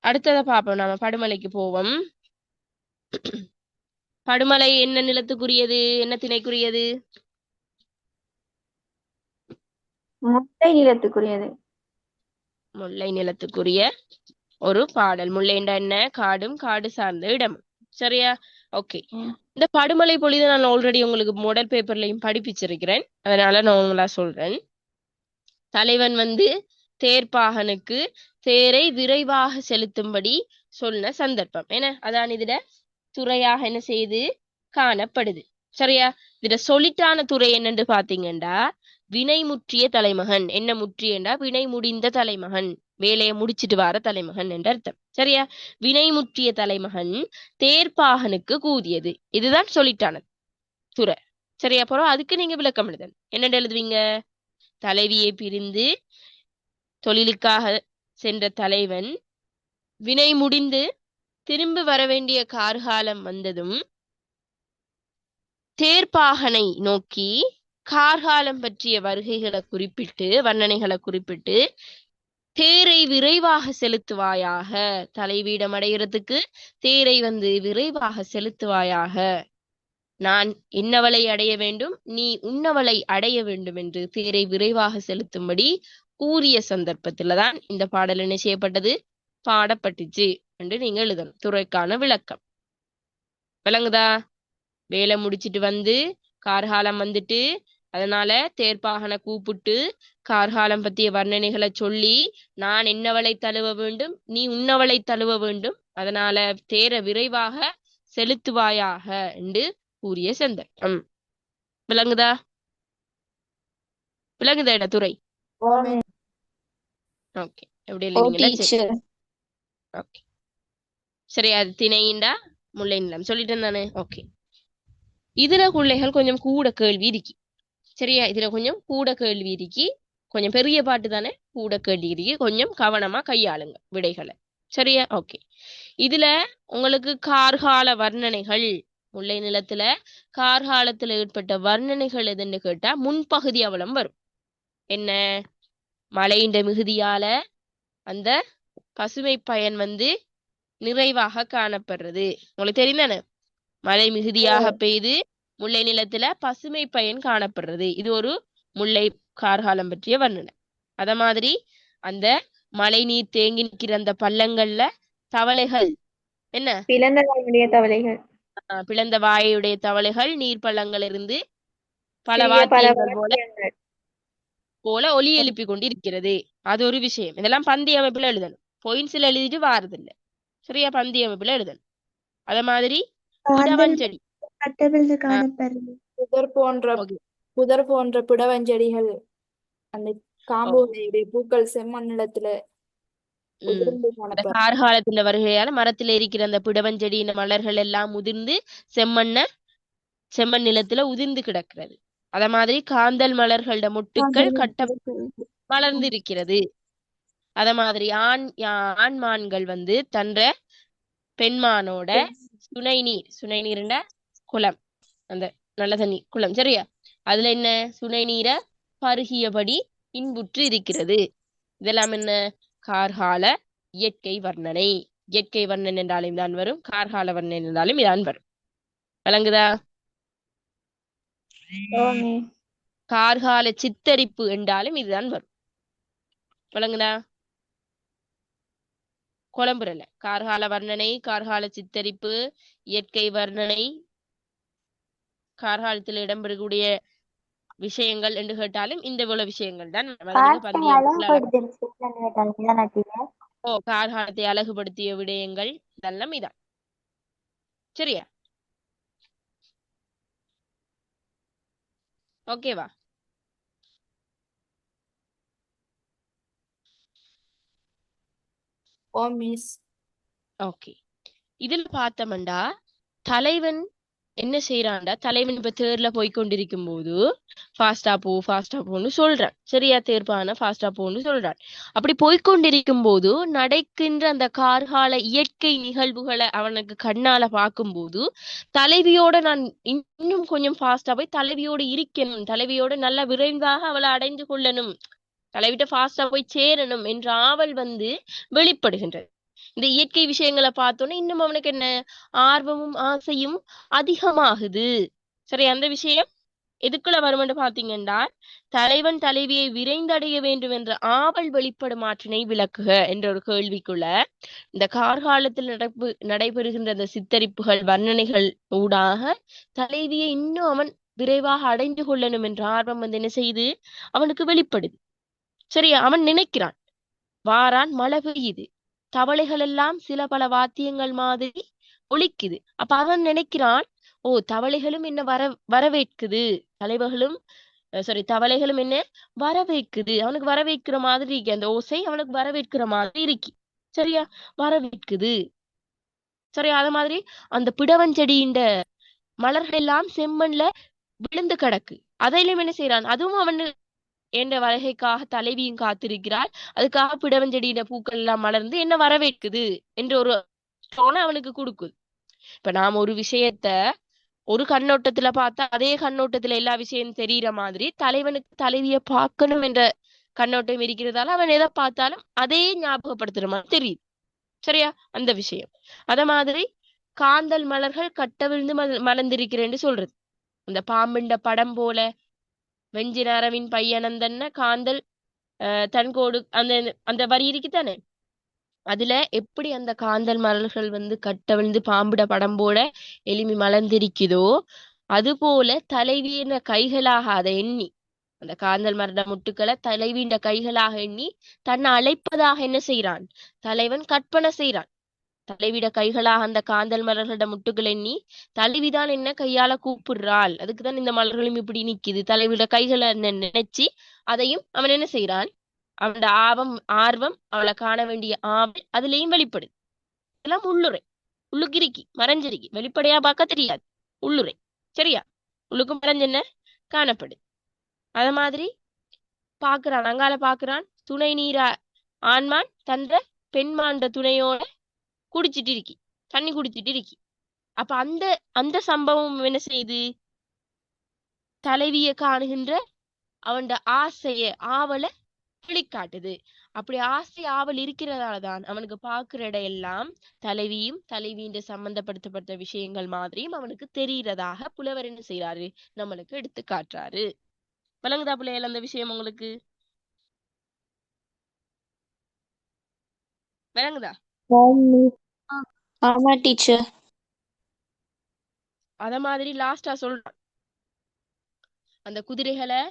அடுத்ததை பார்ப்போம். நாம படுமலைக்கு போவோம். படுமலை என்ன நிலத்துக்குரியது, என்ன திணைக்குரியது? முட்டை நிலத்துக்குரியது. முல்லை நிலத்துக்குரிய ஒரு பாடல். முல்லைண்டா என்ன? காடும் காடு சார்ந்த இடம். சரியா? ஓகே. இந்த படுமலை பொழிதை நான் ஆல்ரெடி உங்களுக்கு மாடல் பேப்பர்லையும் படிப்பிச்சிருக்கிறேன், அதனால நான் உங்களா சொல்றேன். தலைவன் வந்து தேர்ப்பாகனுக்கு தேரை விரைவாக செலுத்தும்படி சொன்ன சந்தர்ப்பம் என்ன, அதான் இதுல துறையாக என்ன செய்து காணப்படுது. சரியா? இதுல சொல்லிட்டான துறை என்னன்னு பாத்தீங்கன்னா, வினை முற்றிய தலைமகன். என்ன முற்றியண்டா, வினை முடிந்த தலைமகன், வேலையை முடிச்சிட்டு வர தலைமகன் என்ற அர்த்தம். சரியா? வினை முற்றிய தலைமகன் தேர்ப்பாகனுக்கு கூதியது, இதுதான் சொல்லிட்டான துறை. சரியா? போறோம். அதுக்கு நீங்க விளக்கம் எழுதல் என்னென்னு எழுதுவீங்க? தலைவியை பிரிந்து தொழிலுக்காக சென்ற தலைவன் வினை முடிந்து திரும்பி வர வேண்டிய கார்காலம் வந்ததும் தேர்ப்பாகனை நோக்கி கார்காலம் பற்றிய வருகைகளை குறிப்பிட்டு வர்ணனைகளை குறிப்பிட்டு தேரை விரைவாக செலுத்துவாயாக, தலைவீடம் அடைகிறதுக்கு தேரை வந்து விரைவாக செலுத்துவாயாக, நான் இன்னவளை அடைய வேண்டும், நீ உன்னவளை அடைய வேண்டும் என்று தேரை விரைவாக செலுத்தும்படி கூறிய சந்தர்ப்பத்துலதான் இந்த பாடல் என்ன செய்யப்பட்டது, பாடப்பட்டுச்சு என்று நீங்க எழுதணும். துறைக்கான விளக்கம் விளங்குதா? வேலை முடிச்சிட்டு வந்து கார்காலம் வந்துட்டு, அதனால தேர்ப்பாகனை கூப்பிட்டு கார்காலம் பற்றிய வர்ணனைகளை சொல்லி, நான் என்னவளை தழுவ வேண்டும், நீ உன்னவளை தழுவ வேண்டும், அதனால தேரை விரைவாக செலுத்துவாயாக என்று கூறிய சந்தர்ப்பம். விளங்குதா? விளங்குதா துறை? ஓகே. எப்படி எழுதுவீங்களா? சரி. ஓகே, சரி. அது திணையின்டா முல்லை நிலம் சொல்லிட்டேன் தானே? ஓகே. இதுல பிள்ளைகள் கொஞ்சம் கூட கேள்வி இருக்கி. சரியா? இதுல கொஞ்சம் கூட கேள்வி இருக்கி, கொஞ்சம் பெரிய பாட்டு தானே, கூட கேள்வி இருக்கி, கொஞ்சம் கவனமா கையாளுங்க விடைகளை. சரியா? ஓகே. இதுல உங்களுக்கு கார்கால வர்ணனைகள், முல்லை நிலத்துல கார்காலத்துல ஏற்பட்ட வர்ணனைகள் எதுன்னு கேட்டா முன்பகுதி அவலம் வரும். என்ன? மழையின் மிகுதியால அந்த பசுமை பயன் வந்து நிறைவாக காணப்படுறது. உங்களுக்கு தெரியும் தானே? மழை மிகுதியாக பெய்து முல்லை நிலத்துல பசுமை பயன் காணப்படுறது. இது ஒரு முல்லை கார்காலம் பற்றிய வர்ணனை. அத மாதிரி அந்த மழை நீர் தேங்கி நிற்கிற அந்த பள்ளங்கள்ல தவளைகள் என்ன பிளந்த வாயுடைய தவளைகள், பிளந்த வாயுடைய தவளைகள் நீர் பள்ளங்கள் இருந்து பல சிறிய பல வாத்தியங்கள் வாத்தியங்கள். போல ஒலி எழுப்பி கொண்டு இருக்கிறது. அது ஒரு விஷயம். இதெல்லாம் பந்தி அமைப்புல எழுதணும். பாயிண்ட்ஸ்ல எழுதிட்டு வாரதில்ல. சரியா? பந்தி அமைப்புல எழுதணும். அத மாதிரி இடவஞ்செடி. கட்டவிழ்ந்து காணப்படுறது. ஓகே. புதர் போன்ற பிடவஞ்செடிகள் அந்த காம்புடைய பூக்கள் செம்மண் நிலத்துல உதிர்ந்து இந்த காணப்படும். கார்காலத்துல வருகையால மரத்துல இருக்கிற அந்த பிடவஞ்செடி இந்த மலர்கள் எல்லாம் உதிர்ந்து செம்மண் நிலத்துல உதிர்ந்து கிடக்கிறது. அத மாதிரி காந்தல் மலர்களோட மொட்டுக்கள் கட்ட வளர்ந்து இருக்கிறது. அத மாதிரி ஆண்மான்கள் வந்து தன்ற பெண்மானோட சுனை நீர்ண்ட குளம், அந்த நல்ல தண்ணி குளம், சரியா? அதுல என்ன சுனை நீரை பருகியபடி இன்புற்று இருக்கிறது. இதெல்லாம் என்ன? கார்கால இயற்கை வர்ணனை. இயற்கை வர்ணனை என்றாலும் தான் வரும், கார்கால வர்ணனை என்றாலும் இதான் வரும். விளங்குதா? கார்கால சித்தரிப்பு என்றாலும் இதுதான் வரும். விளங்குதா? குழம்புறல கார்கால வர்ணனை, கார்கால சித்தரிப்பு, இயற்கை வர்ணனை, கார்காலத்தில் இடம்பெறக்கூடிய விஷயங்கள் என்று கேட்டாலும் இந்த இவ்வளவு விஷயங்கள் தான். கார்காலத்தை அழகுபடுத்திய விடயங்கள் இதெல்லாம் இதான். சரியா? ஓகேவா? ஓகே. இதுல பார்த்தோம்டா தலைவன் என்ன செய்யறான்டா, தலைவன் இப்ப தேர்ல போய்கொண்டிருக்கும் போது ஃபாஸ்டா போன்னு சொல்றான். சரியா? தேர்ப்பான ஃபாஸ்டா போன்னு சொல்றான். அப்படி போய்கொண்டிருக்கும் போது நடக்கின்ற அந்த கார்கால இயற்கை நிகழ்வுகளை அவனுக்கு கண்ணால பார்க்கும்போது தலைவியோட நான் இன்னும் கொஞ்சம் ஃபாஸ்டா போய் தலைவியோட இருக்கணும், தலைவியோட நல்ல விரைவாக அவளை அடைந்து கொள்ளணும், தலைவிட்ட ஃபாஸ்டா போய் சேரணும் என்ற ஆவல் வந்து வெளிப்படுகின்றது. இந்த இயற்கை விஷயங்களை பார்த்தோன்னே இன்னும் அவனுக்கு என்ன ஆர்வமும் ஆசையும் அதிகமாகுது. சரி, அந்த விஷயம் எதுக்குள்ள வருமென்று பாத்தீங்கன்னா தலைவன் தலைவியை விரைந்தடைய வேண்டும் என்ற ஆவல் வெளிப்படும் ஆற்றினை விளக்குக என்ற ஒரு கேள்விக்குள்ள இந்த கார்காலத்தில் நடைபெறுகின்ற அந்த சித்தரிப்புகள் வர்ணனைகள் ஊடாக தலைவியை இன்னும் அவன் விரைவாக அடைந்து கொள்ளணும் என்ற ஆர்வம் வந்து என்ன செய்து அவனுக்கு வெளிப்படுது. சரியா? அவன் நினைக்கிறான், வாரான், மழை பெய்யுது, தவளைகள் எல்லாம் சில பல வாத்தியங்கள் மாதிரி ஒலிக்குது. அப்ப அவன் நினைக்கிறான், ஓ தவளைகளும் என்ன வரவேற்குது, தவளைகளும் என்ன வரவேற்குது, அவனுக்கு வரவேற்கிற மாதிரி இருக்கு, அந்த ஓசை அவனுக்கு வரவேற்கிற மாதிரி இருக்கு. சரியா? வரவேற்குது. சரியா? அது மாதிரி அந்த பிடவஞ்செடியின் மலர்கள் எல்லாம் செம்மண்ல விழுந்து கிடக்கு. அதையிலும் என்ன செய்யறான், அதுவும் அவன் என்ற வருகைக்காக தலைவியும் காத்திருக்கிறாள். அதுக்காக பிடவஞ்செடியின பூக்கள் எல்லாம் மலர்ந்து என்ன வரவேற்குது என்ற ஒரு டோனை அவனுக்கு கொடுக்குது. இப்ப நாம் ஒரு விஷயத்த ஒரு கண்ணோட்டத்துல பார்த்தா அதே கண்ணோட்டத்துல எல்லா விஷயம் தெரியுற மாதிரி தலைவனுக்கு தலைவிய பார்க்கணும் என்ற கண்ணோட்டம் இருக்கிறதால அவன் எதை பார்த்தாலும் அதே ஞாபகப்படுத்துற மாதிரி தெரியுது. சரியா? அந்த விஷயம். அத மாதிரி காந்தல் மலர்கள் கட்டவிழ்ந்து மலர்ந்திருக்கிறேன்னு சொல்றது. அந்த பாம்பிண்ட படம் போல வெஞ்சினாரவின் பையனந்தன்ன காந்தல் தன்கோடு அந்த அந்த வரி இருக்குதானே, அதுல எப்படி அந்த காந்தல் மலர்கள் வந்து கட்டவிழ்ந்து பாம்பிட படம் போல எளிமை மலர்ந்திருக்குதோ அது போல தலைவியின கைகளாக அதை எண்ணி, அந்த காந்தல் மரட முட்டுக்களை தலைவியின் கைகளாக எண்ணி தன்னை அழைப்பதாக என்ன செய்யறான் தலைவன் கற்பனை செய்யறான். தலைவிட கைகளாக அந்த காந்தல் மலர்களோட முட்டுகள் எண்ணி தலைவிதான் என்ன கையால கூப்பிடுறாள், அதுக்குதான் இந்த மலர்களும் இப்படி நிக்குது, தலைவிட கைகளை நினைச்சு அதையும் அவன் என்ன செய்யறான், அவனோட ஆர்வம் அவளை காண வேண்டிய ஆவல் அதுலயும் வெளிப்படுது. இதெல்லாம் உள்ளுக்கிருக்கி மறைஞ்சிருக்கி, வெளிப்படையா பார்க்க தெரியாது, உள்ளுரை. சரியா? உள்ளுக்கு மறைஞ்சென்ன காணப்படுது. அத மாதிரி பாக்குறான், அங்கால பாக்குறான், துணை நீரா ஆண்மான் தன்ற பெண்மான்ற துணையோட தண்ணி குடிச்சிட்டு இருக்கி. அப்ப அந்த சம்பவம் என்ன செய்யுது, தலைவிய காணுகின்ற அவன் ஆசைய ஆவலை வெளிக்காட்டுது. அப்படி ஆசை ஆவல் இருக்கிறதால தான் அவனுக்கு பார்க்கிற இடையெல்லாம் தலைவியும் தலைவியின் சம்பந்தப்படுத்தப்பட்ட விஷயங்கள் மாதிரியும் அவனுக்கு தெரிகிறதாக புலவர் என்ன செய்யறாரு, நம்மளுக்கு எடுத்து காட்டுறாரு. விளங்குதா பிள்ளைகள் அந்த விஷயம் உங்களுக்கு? விளங்குதா? ஆமா டீச்சர். அத மாதிரி லாஸ்டா சொல்றான், அந்த குதிரைகளை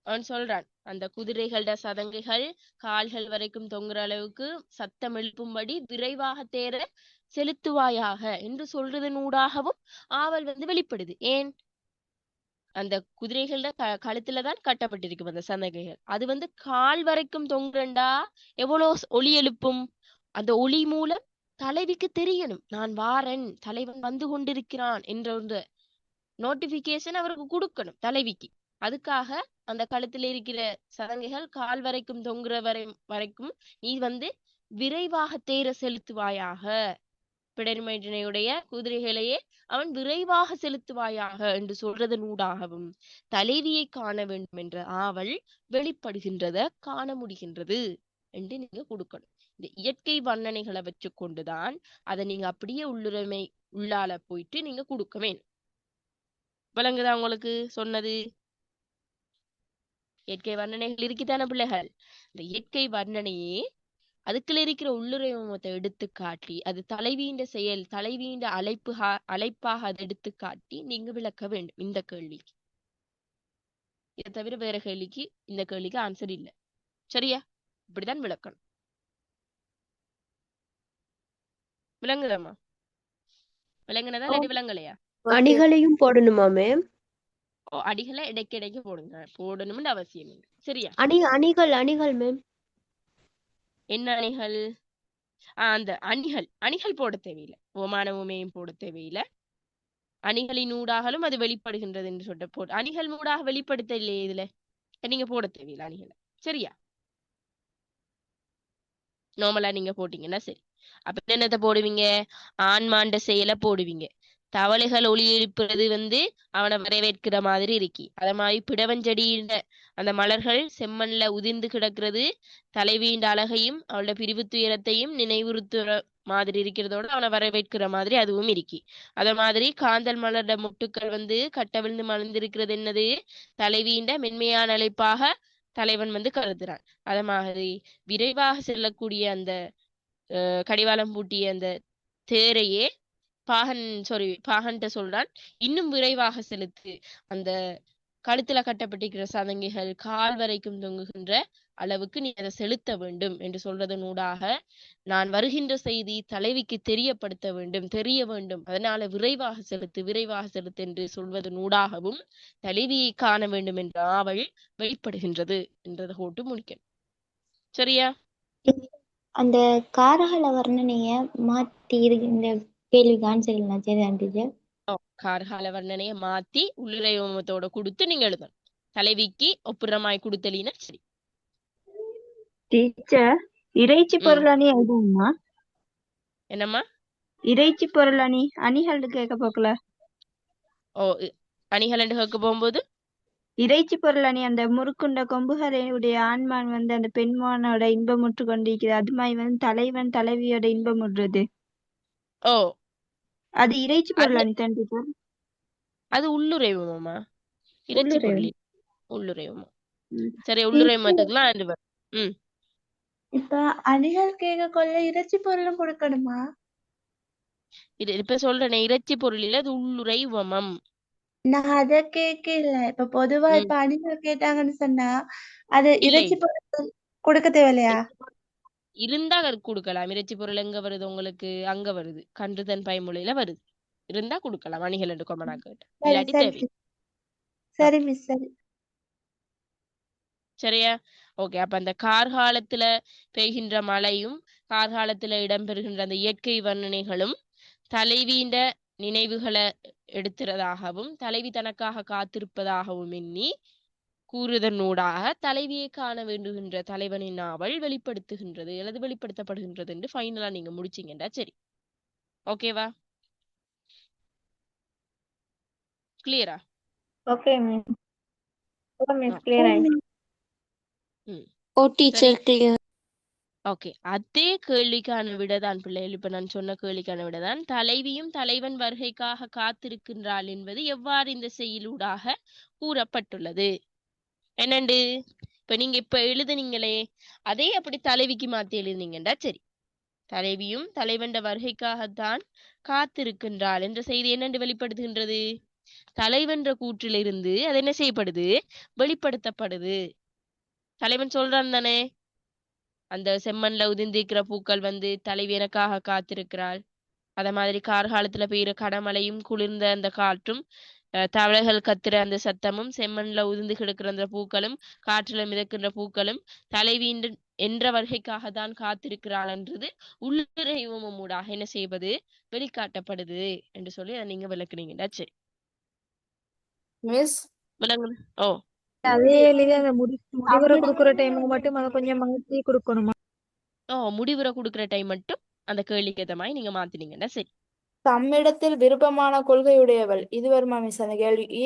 அவன் சொல்றான், அந்த குதிரைகளோட சதங்குகள் கால்கள் வரைக்கும் தொங்குற அளவுக்கு சத்தம் எழுப்பும்படி விரைவாக தேர செலுத்துவாயாக என்று சொல்றதனூடாகவும் ஆவல் வெளிப்படுது. ஏன்? அந்த குதிரைகளோட கழுத்துலதான் கட்டப்பட்டிருக்கும் அந்த சதங்குகள். அது கால் வரைக்கும் தொங்குறண்டா எவ்வளவு ஒலி எழுப்பும். அந்த ஒலி மூலம் தலைவிக்கு தெரியணும், நான் வாரன், தலைவன் வந்து கொண்டிருக்கிறான் என்ற ஒரு நோட்டிபிகேஷன் அவருக்கு கொடுக்கணும் தலைவிக்கு. அதுக்காக அந்த கழுத்துல இருக்கிற சதங்குகள் கால் வரைக்கும் தொங்குற வரைக்கும் நீ விரைவாக தேர செலுத்துவாயாக, பிடர்மையினுடைய குதிரைகளையே அவன் விரைவாக செலுத்துவாயாக என்று சொல்றதனூடாகவும் தலைவியை காண வேண்டும் என்ற ஆவல் வெளிப்படுகின்றத காண முடிகின்றது என்று நீங்க கொடுக்கணும். இந்த இயற்கை வர்ணனைகளை வச்சு கொண்டுதான் அதை நீங்க அப்படியே உள்ளுரிமை உள்ளால போயிட்டு நீங்க கொடுக்க வேணும். விளங்குதா உங்களுக்கு சொன்னது? இயற்கை வர்ணனைகள் இருக்குதான பிள்ளைகள்? இந்த இயற்கை வர்ணனையே அதுக்குள்ள இருக்கிற உள்ளுரைமத்தை எடுத்து காட்டி அது தலைவியின் செயல், தலைவியின் அழைப்பாக அதை எடுத்து காட்டி நீங்க விளக்க வேண்டும் இந்த கேள்விக்கு. இதை தவிர வேற கேள்விக்கு இந்த கேள்விக்கு ஆன்சர் இல்லை. சரியா? இப்படிதான் விளக்கணும். விளங்குதாமா? விளங்குனதா இல்லாட்டி விளங்கலையா? அணிகளையும் போடணுமா மேம்? அடிகளை இடைக்கு போடணும்னு அவசியம் இல்லை. சரியா? அணிகள் மேம். என்ன அணிகள்? அந்த அணிகள் போட தேவையில்லை, ஓமான உமையும் போட தேவையில்லை. அணிகளின் ஊடாகலும் அது வெளிப்படுகின்றது என்று சொல்லிட்டு போட்டு அணிகள் ஊடாக வெளிப்படுத்த இல்லையே இதுல, நீங்க போட தேவையில்லை அணிகளை. சரியா? நார்மலா நீங்க போட்டீங்கன்னா சரி. அப்ப என்னத்தை போடுவீங்க? ஆண்மாண்ட செயலை போடுவீங்க. தவளைகள் ஒளி எழுப்புறது அவனை வரவேற்கிற மாதிரி இருக்கி. அத மாதிரி பிடவஞ்செடியின் அந்த மலர்கள் செம்மண்ல உதிர்ந்து கிடக்கிறது தலைவியின் அழகையும் அவளோட பிரிவு துயரத்தையும் நினைவுறுத்துற மாதிரி இருக்கிறதோட அவனை வரவேற்கிற மாதிரி அதுவும் இருக்கி. அத மாதிரி காந்தல் மலரோட முட்டுக்கள் கட்டவிழ்ந்து மலர்ந்திருக்கிறது என்னது? தலைவியின் மென்மையான அழைப்பாக தலைவன் கருதுறான். அத மாதிரி விரைவாக செல்லக்கூடிய அந்த கடிவாளம் பூட்டிய அந்த தேரையே பாகன்ட்ட சொல்றான், இன்னும் விரைவாக செலுத்து, அந்த கழுத்துல கட்டப்பட்டிருக்கிற சதங்கிகள் கால் வரைக்கும் தொங்குகின்ற அளவுக்கு நீ அதை செலுத்த வேண்டும் என்று சொல்றதனூடாக நான் வருகின்ற செய்தி தலைவிக்கு தெரிய வேண்டும், அதனால விரைவாக செலுத்து என்று சொல்வதனூடாகவும் தலைவியை காண வேண்டும் என்ற ஆவல் வெளிப்படுகின்றது என்றதை போட்டு முடிக்கணும். சரியா? அந்த காரகல வர்ணனைய மாத்தி இந்த கேள்விக்கு ஆன்சர் இல்லை. சரிதான் டீச்சர். கார்கால வர்ணனைய மாத்தி உள்ளுரைமத்தோட கொடுத்து நீங்க எழுதணும். தலைவிக்கு ஒப்புரமாய் கொடுத்தலினா சரி. டீச்சர், இறைச்சி பொருள் அணி எழுதுமா? என்னம்மா? இறைச்சி பொருள் அணி அணிகள் கேட்க போக்கல. அணிகள் என்று கேட்க போகும்போது இறைச்சி பொருள் அணி அந்த முறுக்குண்ட கொம்புகளுடைய ஆண்மான் அந்த பெண்மானோட இன்பமுற்று கொண்டிருக்கிறது. அது மாதிரி தலைவன் தலைவியோட இன்பமுறுறது. அது இறைச்சி பொருள் அணி தான் டீச்சர். அது உள்ளுரைவுமாமா, இறைச்சி பொருள் உள்ளுரைவுமா. சரி, உள்ளுரைமத்துக்குலாம் அது வரும். இப்ப அணிகள் கேட்க கொள்ள இறைச்சி பொருளும் கொடுக்கணுமா? இது இப்ப சொல்றேன், இறைச்சி பொருள் இல்ல, அது உள்ளுரைவமம். நான் அத கேட்கல. இப்ப பொதுவா இப்ப அணிகள் கேட்டாங்கன்னு சொன்னா அது இறைச்சி பொருள் கொடுக்க தேவையில்லையா? இருந்தா கொடுக்கலாம். இறைச்சி பொருள் எங்க வருது உங்களுக்கு? அங்க வருது, கன்றுதன் பயமொழியில வருது. இருந்தா கொடுக்கலாம் அணிகள் என்று கொமனா கேட்ட. இல்லாட்டி தேவை. சரி மிஸ். சரி சரியா? ஓகே. அப்ப அந்த கார்காலத்துல பெய்கின்ற மழையும் கார்காலத்துல இடம்பெறுகின்ற அந்த இயற்கை வர்ணனைகளும் தலைவியின் நினைவுகளை எடுத்துறதாகவும் தலைவி தனக்காக காத்திருப்பதாகவும் எண்ணி கூறுதனூடாக தலைவியை காண வேண்டுகின்ற தலைவனின் நாவல் வெளிப்படுத்துகின்றது அல்லது வெளிப்படுத்தப்படுகின்றது என்று ஃபைனலா நீங்க முடிச்சீங்கடா. சரி, ஓகேவா? கிளியரா? Okay miss. ஓ மிஸ் கிளியர் ஆயிடுச்சு. ஓ டீச்சர் கிளியர். ஓகே, அதே கேள்விக்கான விடைதான் பிள்ளைகள். இப்ப நான் சொன்ன கேள்விக்கான விடைதான். தலைவியும் தலைவன் வருகைக்காக காத்திருக்கின்றாள் என்பது எவ்வாறு இந்த செய்யுளூடாக கூறப்பட்டுள்ளது? என்னண்டு இப்ப நீங்க இப்ப எழுதுனீங்களே, அதே அப்படி தலைவிக்கு மாத்தி எழுதுனீங்கண்டா சரி. தலைவியும் தலைவன் வருகைக்காகத்தான் காத்திருக்கின்றாள் என்ற செய்தி என்னென்று வெளிப்படுத்துகின்றது? தலைவன்ற கூற்றிலிருந்து அது என்ன செய்யப்படுது? வெளிப்படுத்தப்படுது. தலைவன் சொல்றான் தானே, அந்த செம்மண்ல உதிர்ந்திருக்கிற பூக்கள் வந்து தலைவி எனக்காக காத்திருக்கிறாள். அத மாதிரி கார்காலத்துல பெய்யுற கடமழையும் குளிர்ந்த அந்த காற்றும் தவளைகள் கத்துற அந்த சத்தமும் செம்மண்ல உதிர்ந்து கிடக்கிற அந்த பூக்களும் காற்றுல மிதக்கின்ற பூக்களும் தலைவி என்ற வருகைக்காக தான் காத்திருக்கிறாள் என்றது உள்ளுரைவும் ஊடாக என்ன செய்வது? வெளிக்காட்டப்படுது என்று சொல்லி அதை நீங்க விளக்குனீங்கடா சரி. மிஸ் விளங்கு. ஓ, அதே எழுதி அந்த முடிவுரை கொடுக்குற டைமுக்கு மட்டும் அதை கொஞ்சம் மாத்தி கொடுக்கணுமா? முடிவுரை கொடுக்குற டைம் மட்டும் அந்த கேள்விக்கு ஏத்த மாதிரி நீங்க மாத்தினீங்கடா சரி. தம்மிடத்தில் விருப்பமான கொள்கையுடையவள். இது வருமா மிஸ் அந்த கேள்விக்கு?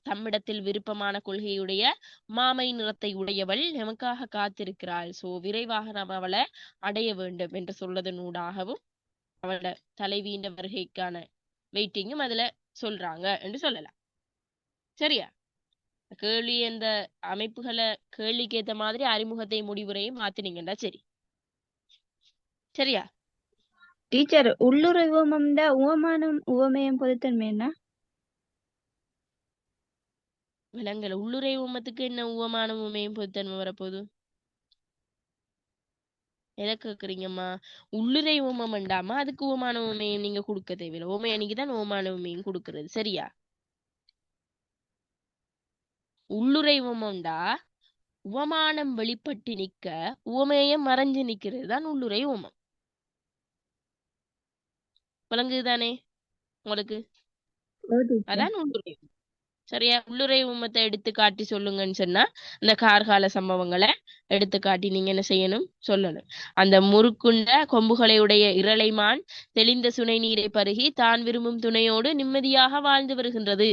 தம்மிடத்தில் விருப்பமான கொள்கையுடைய மாமை நிறத்தை உடையவள் எமக்காக காத்திருக்கிறாள். சோ விரைவாக நாம் அவளை அடைய வேண்டும் என்று சொல்வதனூடாகவும் அவளோட தலைவியின் வருகைக்கான வெயிட்டிங்கும் அதுல சொல்றாங்க என்று சொல்லலாம். சரியா? கேள்வி என்ற அமைப்புகளை கேள்விக்கு ஏத்த மாதிரி அறிமுகத்தை முடிவுரையும் மாத்தினீங்கடா சரி. சரியா டீச்சர்? உள்ளுரை உவமம்டா உவமானம் உவமேயம் பொதுத்தன்மை என்ன? விலங்கல உள்ளுரை உவமத்துக்கு என்ன உவமான உவமையும் பொதுத்தன்மை வரப்போகுது? எதை கேக்குறீங்கம்மா? உள்ளுரை உவமம் வேண்டாமா, அதுக்கு உவமான உவமையும் நீங்க கொடுக்க தேவையில்லை. உவமை அன்னைக்குதான் உவமான உவமையும் கொடுக்கறது. சரியா? உள்ளுரை உவமம்டா உவமானம் வெளிப்பட்டு நிக்க உவமையம் மறைஞ்சு நிக்கிறது தான் உள்ளுரை உவமம். விளங்குதுதானே உங்களுக்கு? அதான் உள்ளுரை. சரியா? உள்ளுரை உவமத்தை எடுத்து காட்டி சொல்லுங்கன்னு சொன்னா அந்த கார்கால சம்பவங்களை எடுத்து காட்டி நீங்க என்ன செய்யணும்? சொல்லணும். அந்த முறுக்குண்ட கொம்புகளை உடைய இரளைமான் தெளிந்த சுனை நீரை பருகி தான் விரும்பும் துணையோடு நிம்மதியாக வாழ்ந்து வருகின்றது.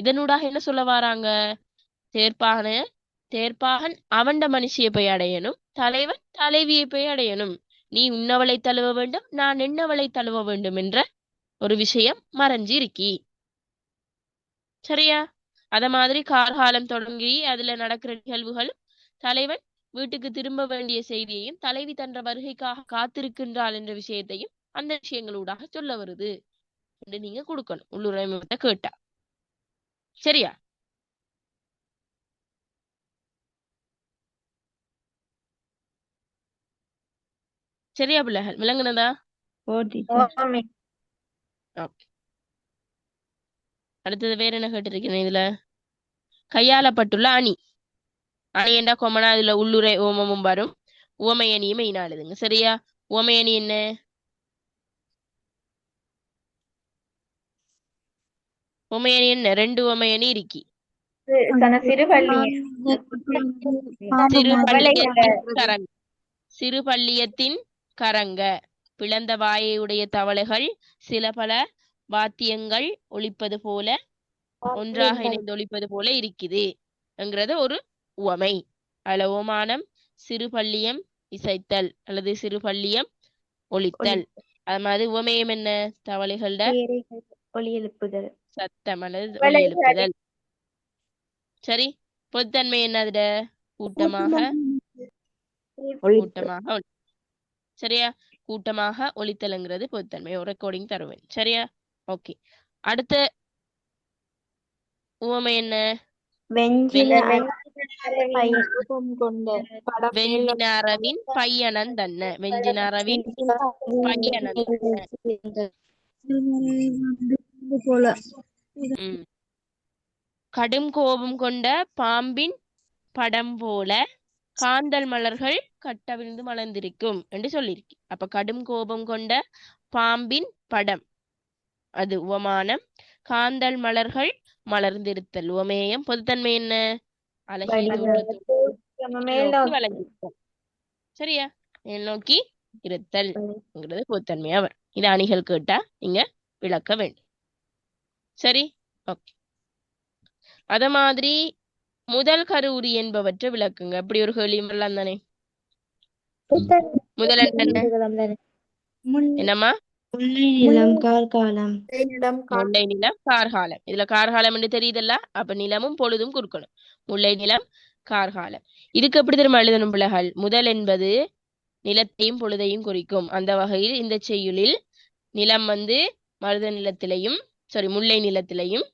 இதனூடாக என்ன சொல்ல வராங்க? தேர்ப்பாகன் அவண்ட மனுஷியை போய் அடையணும், தலைவன் தலைவியை போய் அடையணும். நீ உன்னவளை தழுவ வேண்டும், நான் என்னவளை தழுவ வேண்டும் என்ற ஒரு விஷயம் மறைஞ்சு இருக்கி. சரியா? அத மாதிரி கார்காலம் தொடங்கி அதுல நடக்கிற நிகழ்வுகளும் தலைவன் வீட்டுக்கு திரும்ப வேண்டிய செய்தியையும் தலைவி தன்ற வருகைக்காக காத்திருக்கின்றாள் என்ற விஷயத்தையும் அந்த விஷயங்களூடாக சொல்ல வருது என்று நீங்க கொடுக்கணும் உள்ளுரைமத்தை கேட்டா. சரியா? சரியா பிள்ளைகள்? விளங்குனதா? அடுத்தது வேற என்ன கேட்டிருக்கேன் இதுல? கையாளப்பட்டுள்ள அணி. அணி என்றா கொமனா இதுல உள்ளுரை ஓமமும் வரும், உவமை அணியும் மெயினாளுதுங்க. சரியா? உவமை அணி என்ன? உவமை அணி என்ன? 2 உவமை அணி இருக்கி. சிறு பள்ளியத்தின் கரங்க, பிளந்த வாயையுடைய தவளைகள் சில பல வாத்தியங்கள் ஒலிப்பது போல ஒன்றாக இணைந்து ஒலிப்பது போல இருக்குது என்கிறது ஒரு உவமை. அதுல உவமானம் சிறு பள்ளியம் இசைத்தல் அல்லது சிறு பள்ளியம் ஒலித்தல். அது மாதிரி உவமையம் என்ன? தவளைகளோட ஒலி எழுப்புதல், சத்தம் அல்லது ஒலி எழுப்புதல். சரி. பொதுத்தன்மை என்ன? அதுட கூட்டமாக சரியா? கூட்டமாக ஒலித்தல்ங்கிறது பொதுத்தன்மை. ஒரு ரெக்கார்டிங் தருவேன். சரியா? ஓகே. அடுத்த உவமை என்ன? வெஞ்சினாரவின் பையனன் தன்ன. வெஞ்சினாரவின் பையனன் போல. கடும் கோபம் கொண்ட பாம்பின் படம் போல காந்தல் மலர்கள் கட்டவிழ்ந்து மலர்ந்திருக்கும் என்று சொல்லியிருக்கு. அப்ப கடும் கோபம் கொண்ட பாம்பின் படம் அது உவமானம். காந்தல் மலர்கள் மலர்ந்திருத்தல் உவமேயம். பொதுத்தன்மை என்ன? அழகிய வளர்ந்திருத்தல். சரியா? மேல் நோக்கி இருத்தல் பொதுத்தன்மையா வரும். இது அணிகள் கேட்டா நீங்க விளக்க வேண்டும். சரி, ஓகே. அத மாதிரி முதல் கருவுரி என்பவற்றை விளக்குங்க. அப்படி ஒரு கேள்வி வரலாம் தானே? முதல் என்ன? என்னம்மா? முல்லை நிலம் கார்காலம். நிலம் முல்லை நிலம் கார்காலம். இதுல கார்காலம் என்று தெரியுதல்ல, அப்ப நிலமும் பொழுதும் கொடுக்கணும். முல்லை நிலம் கார்காலம். இதுக்கு எப்படி திரும்ப எழுதணும் பிள்ளைகள்? முதல் என்பது நிலத்தையும் பொழுதையும் குறிக்கும். அந்த வகையில் இந்த செய்யுளில் நிலம் வந்து மருத நிலத்திலையும் முல்லை நிலத்திலையும்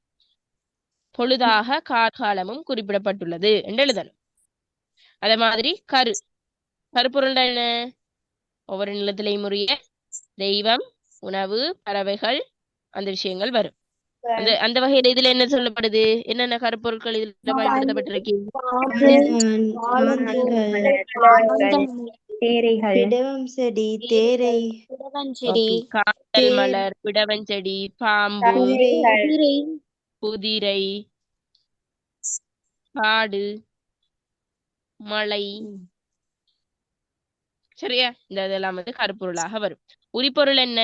பொழுதாக கார்காலமும் குறிப்பிடப்பட்டுள்ளது என்று எழுதணும். அதே மாதிரி கருப்பொருள் என்ன? ஒவ்வொரு நிலத்திலையும் உரிய தெய்வம், உணவு, பறவைகள், அந்த விஷயங்கள் வரும். அந்த வகையில இதுல என்ன சொல்லப்படுது? என்னென்ன கருப்பொருட்கள் இதுல பயன்படுத்தப்பட்டிருக்கு? பிடவம் செடி, தேரை, காந்தல் மலர், பிடவஞ்செடி, பாம்பு, குதிரை, காடு, மலை. சரியா? இந்த இதெல்லாம் வந்து கருப்பொருளாக வரும். உரிப்பொருள் என்ன?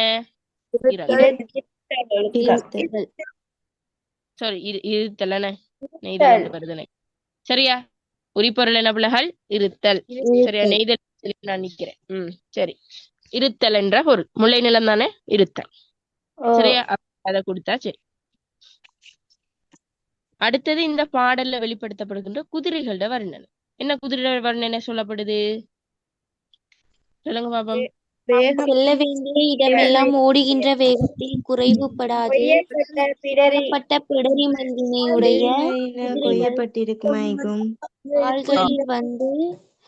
இருத்தல். வருதுனே. சரியா? உரிப்பொருள் என்ன பிள்ளைகள்? இருத்தல். சரியா? நெய்தல் நான் நிக்கிறேன். சரி. இருத்தல் என்ற பொருள். முல்லை நிலம் தானே? இருத்தல். சரியா? அதை கொடுத்தா சரி. அடுத்தது இந்த பாடல்ல வெளிப்படுத்தப்படுகின்ற குதிரைகளோட வர்ணனை. என்ன குதிரை வர்ணனை சொல்லப்படுது? சொல்லுங்க பாப்போம். செல்ல வேண்டிய இடமெல்லாம் ஓடுகின்ற வேகத்தில் குறைவுபடாது பிடரி மல்லினையுடைய கொய்யப்பட்டிருக்கும் கால்களில் வந்து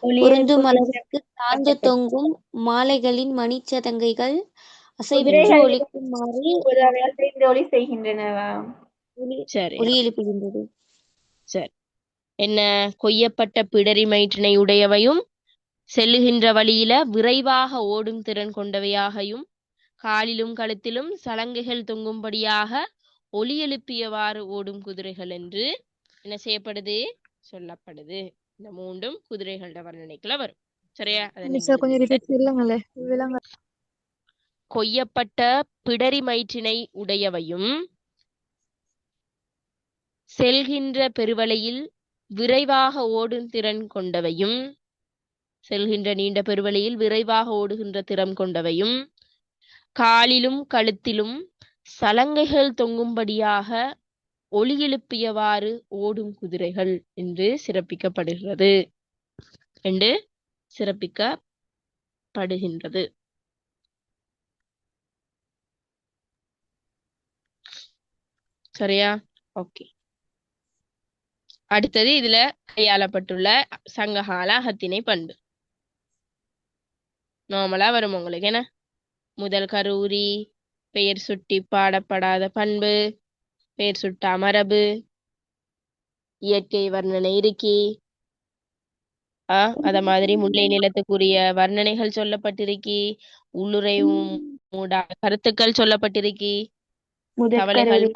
பொருந்து மலருக்கு சார்ந்து தொங்கும் மாலைகளின் மணிச்சதங்கைகள் அசைவின்றி ஒலிக்குமாறு ஒலி செய்கின்றனவா? ஒலி எழுப்புகின்றது. சரி. என்ன? கொய்யப்பட்ட பிடரி மயிற்றினை உடையவையும் செல்லுகின்ற வழியில விரைவாக ஓடும் திறன் கொண்டவையாகவும் காலிலும் கழுத்திலும் சலங்கைகள் தொங்கும்படியாக ஒலி எழுப்பியவாறு ஓடும் குதிரைகள் என்று என்ன செய்யப்படுது? சொல்லப்படுது. இந்த மூன்றும் குதிரைகளோட வர்ணனைக்குள்ள வரும். சரியா? கொய்யப்பட்ட பிடரி மயிற்றினை உடையவையும் செல்கின்ற பெருவழியில் விரைவாக ஓடும் திறன் கொண்டவையும் செல்கின்ற நீண்ட பெருவழியில் விரைவாக ஓடுகின்ற திறம் கொண்டவையும் காலிலும் கழுத்திலும் சலங்கைகள் தொங்கும்படியாக ஒலி எழுப்பியவாறு ஓடும் குதிரைகள் என்று சிறப்பிக்கப்படுகிறது. சரியா? ஓகே. அடுத்தது இதுல கையாளப்பட்டுள்ள சங்ககால அகத்திணை பண்பு நார்மலா வரும் உங்களுக்கு. என்ன? முதல் கரூரி, பெயர் சுட்டி பாடப்படாத பண்பு, பெயர் சுட்டா மரபு, இயற்கை வர்ணனை இருக்கி, அத மாதிரி முல்லை நிலத்துக்குரிய வர்ணனைகள் சொல்லப்பட்டிருக்கி, உள்ளுரையும் கருத்துக்கள் சொல்லப்பட்டிருக்கி, தவளைகள்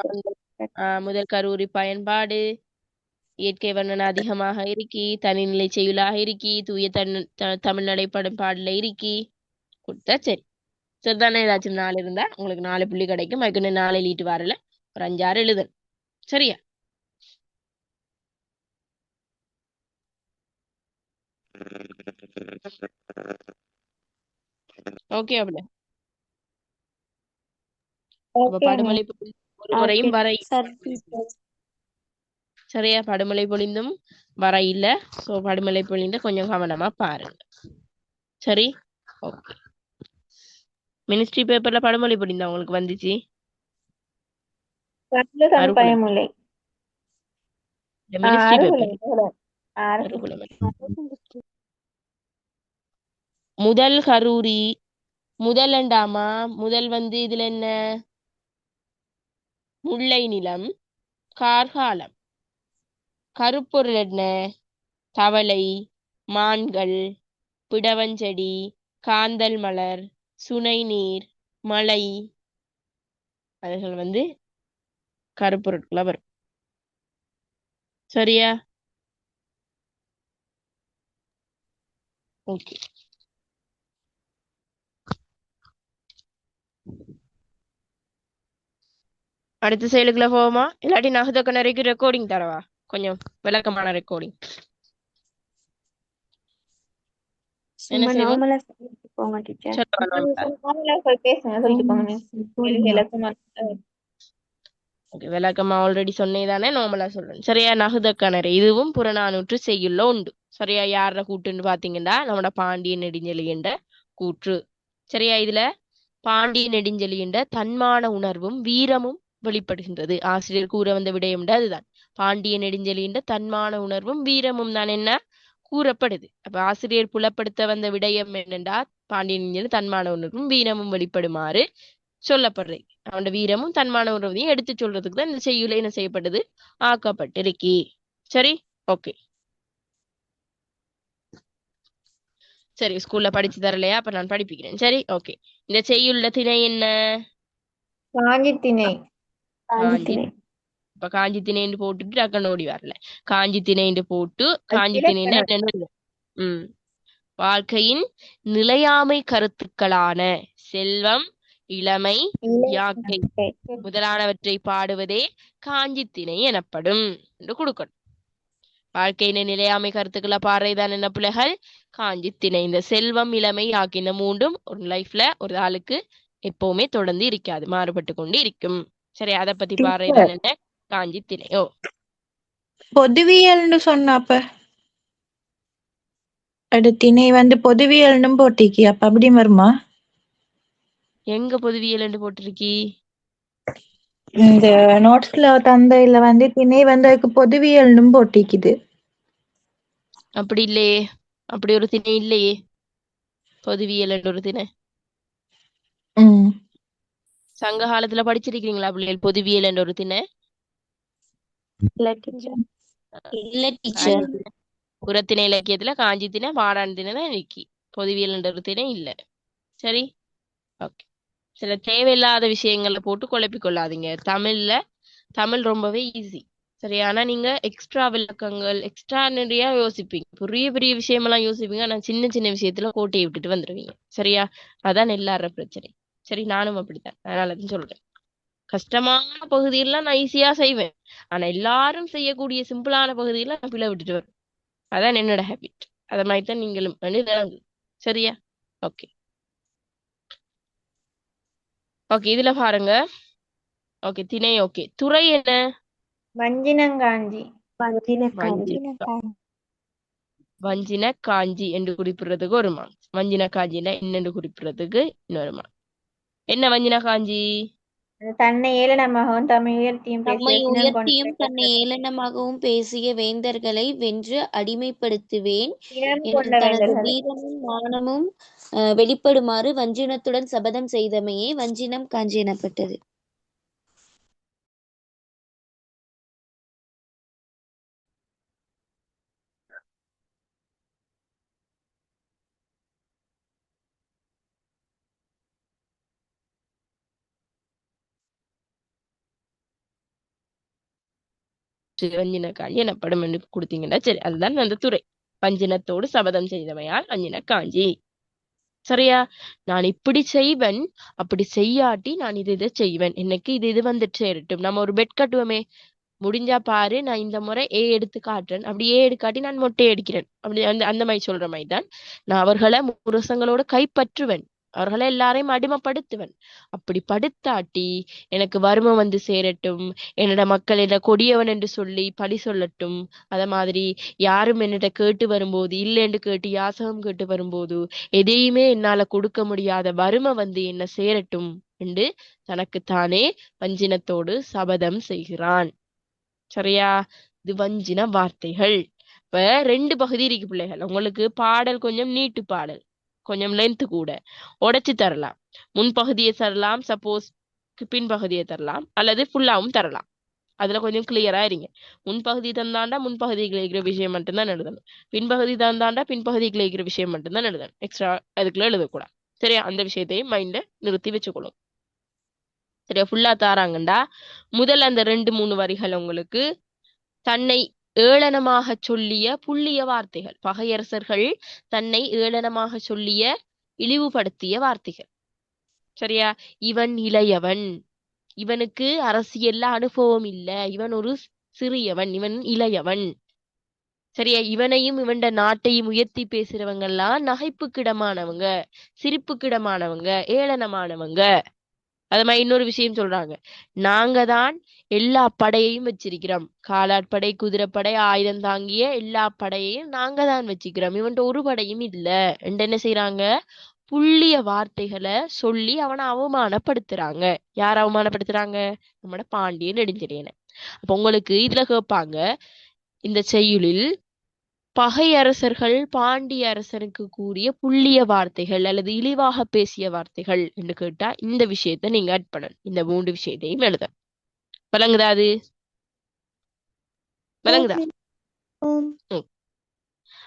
முதல் கரூரி பயன்பாடு, இயற்கை வர்ணனை அதிகமாக இருக்கி, தனிநிலை செய்யுளாக இருக்கி, தூய தமிழ்நடை பாடல இருக்கி கொடுத்தா சரி. சரிதானே? ஏதாச்சும் 4 இருந்தா உங்களுக்கு 4 புள்ளி கிடைக்கும். அதுக்கு 4 எழுதிட்டு வரல, ஒரு 5-6 எழுதணும். சரியா? ஓகே. அப்படி படுமலை ஒரு முறையும் வர சரியா? படுமலை பொழிந்தும் வர இல்ல. சோ படுமலை பொழிந்த கொஞ்சம் கவனமா பாருங்க. சரி? ஓகே. மினிஸ்ட்ரி பேப்பர்ல படுமொழி பொழிந்தா உங்களுக்கு வந்துச்சு? முதல் கரூரி முதல் என்றாமா? முதல் வந்து இதுல என்ன? முல்லை நிலம் கார்காலம். கருப்பொருள் என்ன? தவளை, மான்கள், பிடவஞ்செடி, காந்தல் மலர், சுனை நீர், மலை, அதுகள் வந்து கருப்பொருட்குள்ள வரும். சரியா? ஓகே. அடுத்த செயலுக்குள்ள போவோமா? இல்லாட்டி நகுதக்கணரைக்கு ரெக்கார்டிங் தரவா? கொஞ்சம் விளக்கமான ரெக்கார்டிங். என்ன சும்மா செய்வோம்? நார்மலா சொல்லிட்டு போங்க டீச்சர். சொல்லுங்க. நார்மலா பேசுங்க சொல்லிட்டு போங்க மிஸ். போடுங்க. விளக்கமா ஓகே, விளக்கமா ஆல்ரெடி சொன்னேதானே, நார்மலா சொல்றேன். சரியா? நகுதக்கணரை இதுவும் புறநானூற்று செய்யுள்ள உண்டு. சரியா? யார கூட்டுன்னு பாத்தீங்கன்னா நம்மட பாண்டிய நெடுஞ்செழி என்ற கூற்று. சரியா? இதுல பாண்டிய நெடுஞ்செழி என்ற தன்மான உணர்வும் வீரமும் வெளிப்படுகின்றது. ஆசிரியர் கூற வந்த விடயம் அதுதான். பாண்டிய நெடுஞ்செழி என்ற தன்மான உணர்வும் வீரமும் தான் என்ன கூறப்படுது. அப்ப ஆசிரியர் புலப்படுத்த வந்த விடயம் என்னண்டா, பாண்டிய நெடுஞ்செழி தன்மான உணர்வும் வீரமும் வெளிப்படுமாறு சொல்லப்படுறது. அவனோட வீரமும் தன்மான உணர்வையும் எடுத்து சொல்றதுக்கு தான் இந்த செய்யுளை என்ன செய்யப்பட்டது, ஆக்கப்பட்டிருக்கி. சரி, ஓகே. சரி, ஸ்கூல்ல படிச்சு தரலையா? அப்ப நான் படிப்பிக்கிறேன். சரி, ஓகே. இந்த செய்யுள்ள திணை என்ன? காஞ்சி திணை. காஞ்சி. இப்ப காஞ்சி திணைன்னு போட்டுட்டு டக்குன்னு ஓடி வரல. காஞ்சி திணைன்னு போட்டு காஞ்சி திணைன்னா என்னன்னு வாழ்க்கையின் நிலையாமை கருத்துக்களான செல்வம், இளமை, யாக்கை முதலானவற்றை பாடுவதே காஞ்சி திணை எனப்படும் என்று கொடுக்கணும். வாழ்க்கையின் நிலையாமை கருத்துக்களை பாடுறதுதான் என்ன பிள்ளைகள்? காஞ்சி திணை. இந்த செல்வம், இளமை, யாக்கை இந்த மூன்றும் ஒரு லைஃப்ல ஒரு ஆளுக்கு எப்பவுமே தொடர்ந்து இருக்காது, மாறுபட்டு கொண்டு இருக்கும். சரி, அதை பத்தி பாடுறதுதான் என்ன காஞ்சி திணை. பொதுவியல்னு சொன்ன அப்ப திணை பொதுவியல்னு போட்டிக்கு அப்ப அப்படி வருமா? எங்க பொதுவியல் போட்டிருக்கி? இந்த நோட்ஸ்ல தந்தையில திணை அதுக்கு பொதுவியல்னு போட்டிக்குது. அப்படி இல்லையே, அப்படி ஒரு திணை இல்லையே. பொதுவியல் ஒரு திணை சங்க காலத்துல படிச்சிருக்கீங்களா பிள்ளைகள்? பொதுவியல் என்ற ஒரு திணை இல்ல டீச்சர். புறத்திணை இலக்கியத்துல காஞ்சி திணை, பாடான் திணை தான் இன்னைக்கு. பொதுவியல் என்ற ஒரு திணை இல்ல. சரி, ஓகே. சில தேவையில்லாத விஷயங்களை போட்டு குழப்பிக் கொள்ளாதீங்க. தமிழ் ரொம்பவே ஈஸி. சரி, ஆனா நீங்க எக்ஸ்ட்ரா விளக்கங்கள் எக்ஸ்ட்ரா நிறைய யோசிப்பீங்க, பெரிய பெரிய விஷயமெல்லாம் யோசிப்பீங்க, ஆனா சின்ன சின்ன விஷயத்துல கோட்டையை விட்டுட்டு வந்துருவீங்க. சரியா? அதான் எல்லார பிரச்சனை. சரி, நானும் அப்படித்தான். அதனாலதான் சொல்றேன், கஷ்டமான பகுதியெல்லாம் நான் ஈஸியா செய்வேன், ஆனா எல்லாரும் செய்யக்கூடிய சிம்பிளான பகுதியெல்லாம் நான் பிள்ளை விட்டுட்டு வருவேன். அதான் என்னோட ஹேபிட். அத மாதிரி தான் நீங்களும் விளங்கு. சரியா? Okay, okay. இதுல பாருங்க. ஓகே, திணை. ஓகே, துறை என்ன? வஞ்சினங்காஞ்சி. வஞ்சின காஞ்சி என்று குறிப்பிடுறதுக்கு ஒரு மார்க்ஸ். வஞ்சின காஞ்சினா என்னென்று குறிப்பிடுறதுக்கு இன்னொரு மார்க்ஸ். என்ன வஞ்சின காஞ்சி? தன்னை ஏளனமாகவும் தம்மை உயர்த்தியும் தம்மை பேசிய உயர்த்தியும் தன்னை ஏளனமாகவும் பேசிய வேந்தர்களை வென்று அடிமைப்படுத்துவேன் சினம் என கொண்ட தனது வேந்தர்களை. வீரமும் மானமும் வெளிப்படுமாறு வஞ்சினத்துடன் சபதம் செய்தமையே வஞ்சினம் காஞ்சி எனப்பட்டது. வஞ்சின காஞ்சி எனப்படும் என்று கொடுத்தீங்கன்னா சரி, அதுதான் அந்த துறை. வஞ்சினத்தோடு சபதம் செய்தமையால் வஞ்சின காஞ்சி. சரியா? நான் இப்படி செய்வேன், அப்படி செய்யாட்டி நான் இதை செய்வேன், எனக்கு இது வந்துட்டு சேரட்டும். நம்ம ஒரு பெட் கட்டுவோமே, முடிஞ்சா பாரு நான் இந்த முறை ஏ எடுத்து காட்டுறேன், அப்படி ஏ எடுக்காட்டி நான் மொட்டை அடிக்கிறேன், அப்படி அந்த அந்த மாதிரி சொல்ற மாதிரி தான் நான் அவர்களை முரசங்களோட கைப்பற்றுவேன், அவர்களை எல்லாரையும் அடிமைப்படுத்துவேன். அப்படி படுத்தாட்டி எனக்கு வறுமை வந்து சேரட்டும், என்னோட மக்கள் என்ன கொடியவன் என்று சொல்லி பழி சொல்லட்டும். அத மாதிரி யாரும் என்னிட்ட கேட்டு வரும்போது, இல்லைன்னு கேட்டு யாசகம் கேட்டு வரும்போது எதையுமே என்னால கொடுக்க முடியாத வறுமை வந்து என்ன சேரட்டும் என்று தனக்குத்தானே வஞ்சினத்தோடு சபதம் செய்கிறான். சரியா? இது வஞ்சின வார்த்தைகள். இப்ப 2 பகுதி இருக்கு பிள்ளைகள். உங்களுக்கு பாடல் கொஞ்சம் நீட்டு பாடல், கொஞ்சம் லென்த் கூட, உடைச்சு தரலாம். முன்பகுதியை தரலாம், சப்போஸ் பின்பகுதியை தரலாம், அல்லது ஃபுல்லாவும் தரலாம். அதுல கொஞ்சம் கிளியரா இருங்க. முன்பகுதி தந்தாண்டா முன்பகுதிகள் இருக்கிற விஷயம் மட்டும்தான் எழுதணும், பின்பகுதி தந்தாண்டா பின்பகுதிகள் இருக்கிற விஷயம் மட்டும்தான் எழுதணும். எக்ஸ்ட்ரா அதுக்குள்ள எழுதக்கூடாது. சரியா? அந்த விஷயத்தையும் மைண்ட்ல நிறுத்தி வச்சுக்கணும். சரியா? ஃபுல்லா தாராங்கண்டா முதல் அந்த 2-3 வரிகள் உங்களுக்கு தன்னை ஏளனமாக சொல்லிய புள்ளிய வார்த்தைகள், பகையரசர்கள் தன்னை ஏளனமாக சொல்லிய இழிவுபடுத்திய வார்த்தைகள். சரியா? இவன் இளையவன், இவனுக்கு அரசியல்ல அனுபவம் இல்ல, இவன் ஒரு சிறியவன், இவன் இளையவன். சரியா? இவனையும் இவன்ட நாட்டையும் உயர்த்தி பேசுறவங்க எல்லாம் நகைப்புக்கிடமானவங்க, சிரிப்புக்கிடமானவங்க, ஏளனமானவங்க. அது மாதிரி இன்னொரு விஷயம் சொல்றாங்க, நாங்க தான் எல்லா படையையும் வச்சிருக்கிறோம், காலாட்படை, குதிரைப்படை, ஆயுதம் தாங்கிய எல்லா படையையும் நாங்க தான் வச்சுக்கிறோம், இவன்ட்ட ஒரு படையும் இல்ல என்று என்ன செய்யறாங்க, புள்ளிய வார்த்தைகளை சொல்லி அவனை அவமானப்படுத்துறாங்க. யார் அவமானப்படுத்துறாங்க? நம்மட பாண்டிய நெடுஞ்செழியனை. அப்ப உங்களுக்கு இதுல கேட்பாங்க, இந்த செய்யுளில் பகை அரசர்கள் பாண்டிய அரசனுக்கு கூறிய புள்ளிய வார்த்தைகள் அல்லது இழிவாக பேசிய வார்த்தைகள் என்று கேட்டா இந்த விஷயத்த நீங்க ஆட் பண்ணணும். இந்த 3 விஷயத்தையும் எழுத. விளங்குதா? அது விளங்குதா? ஓம்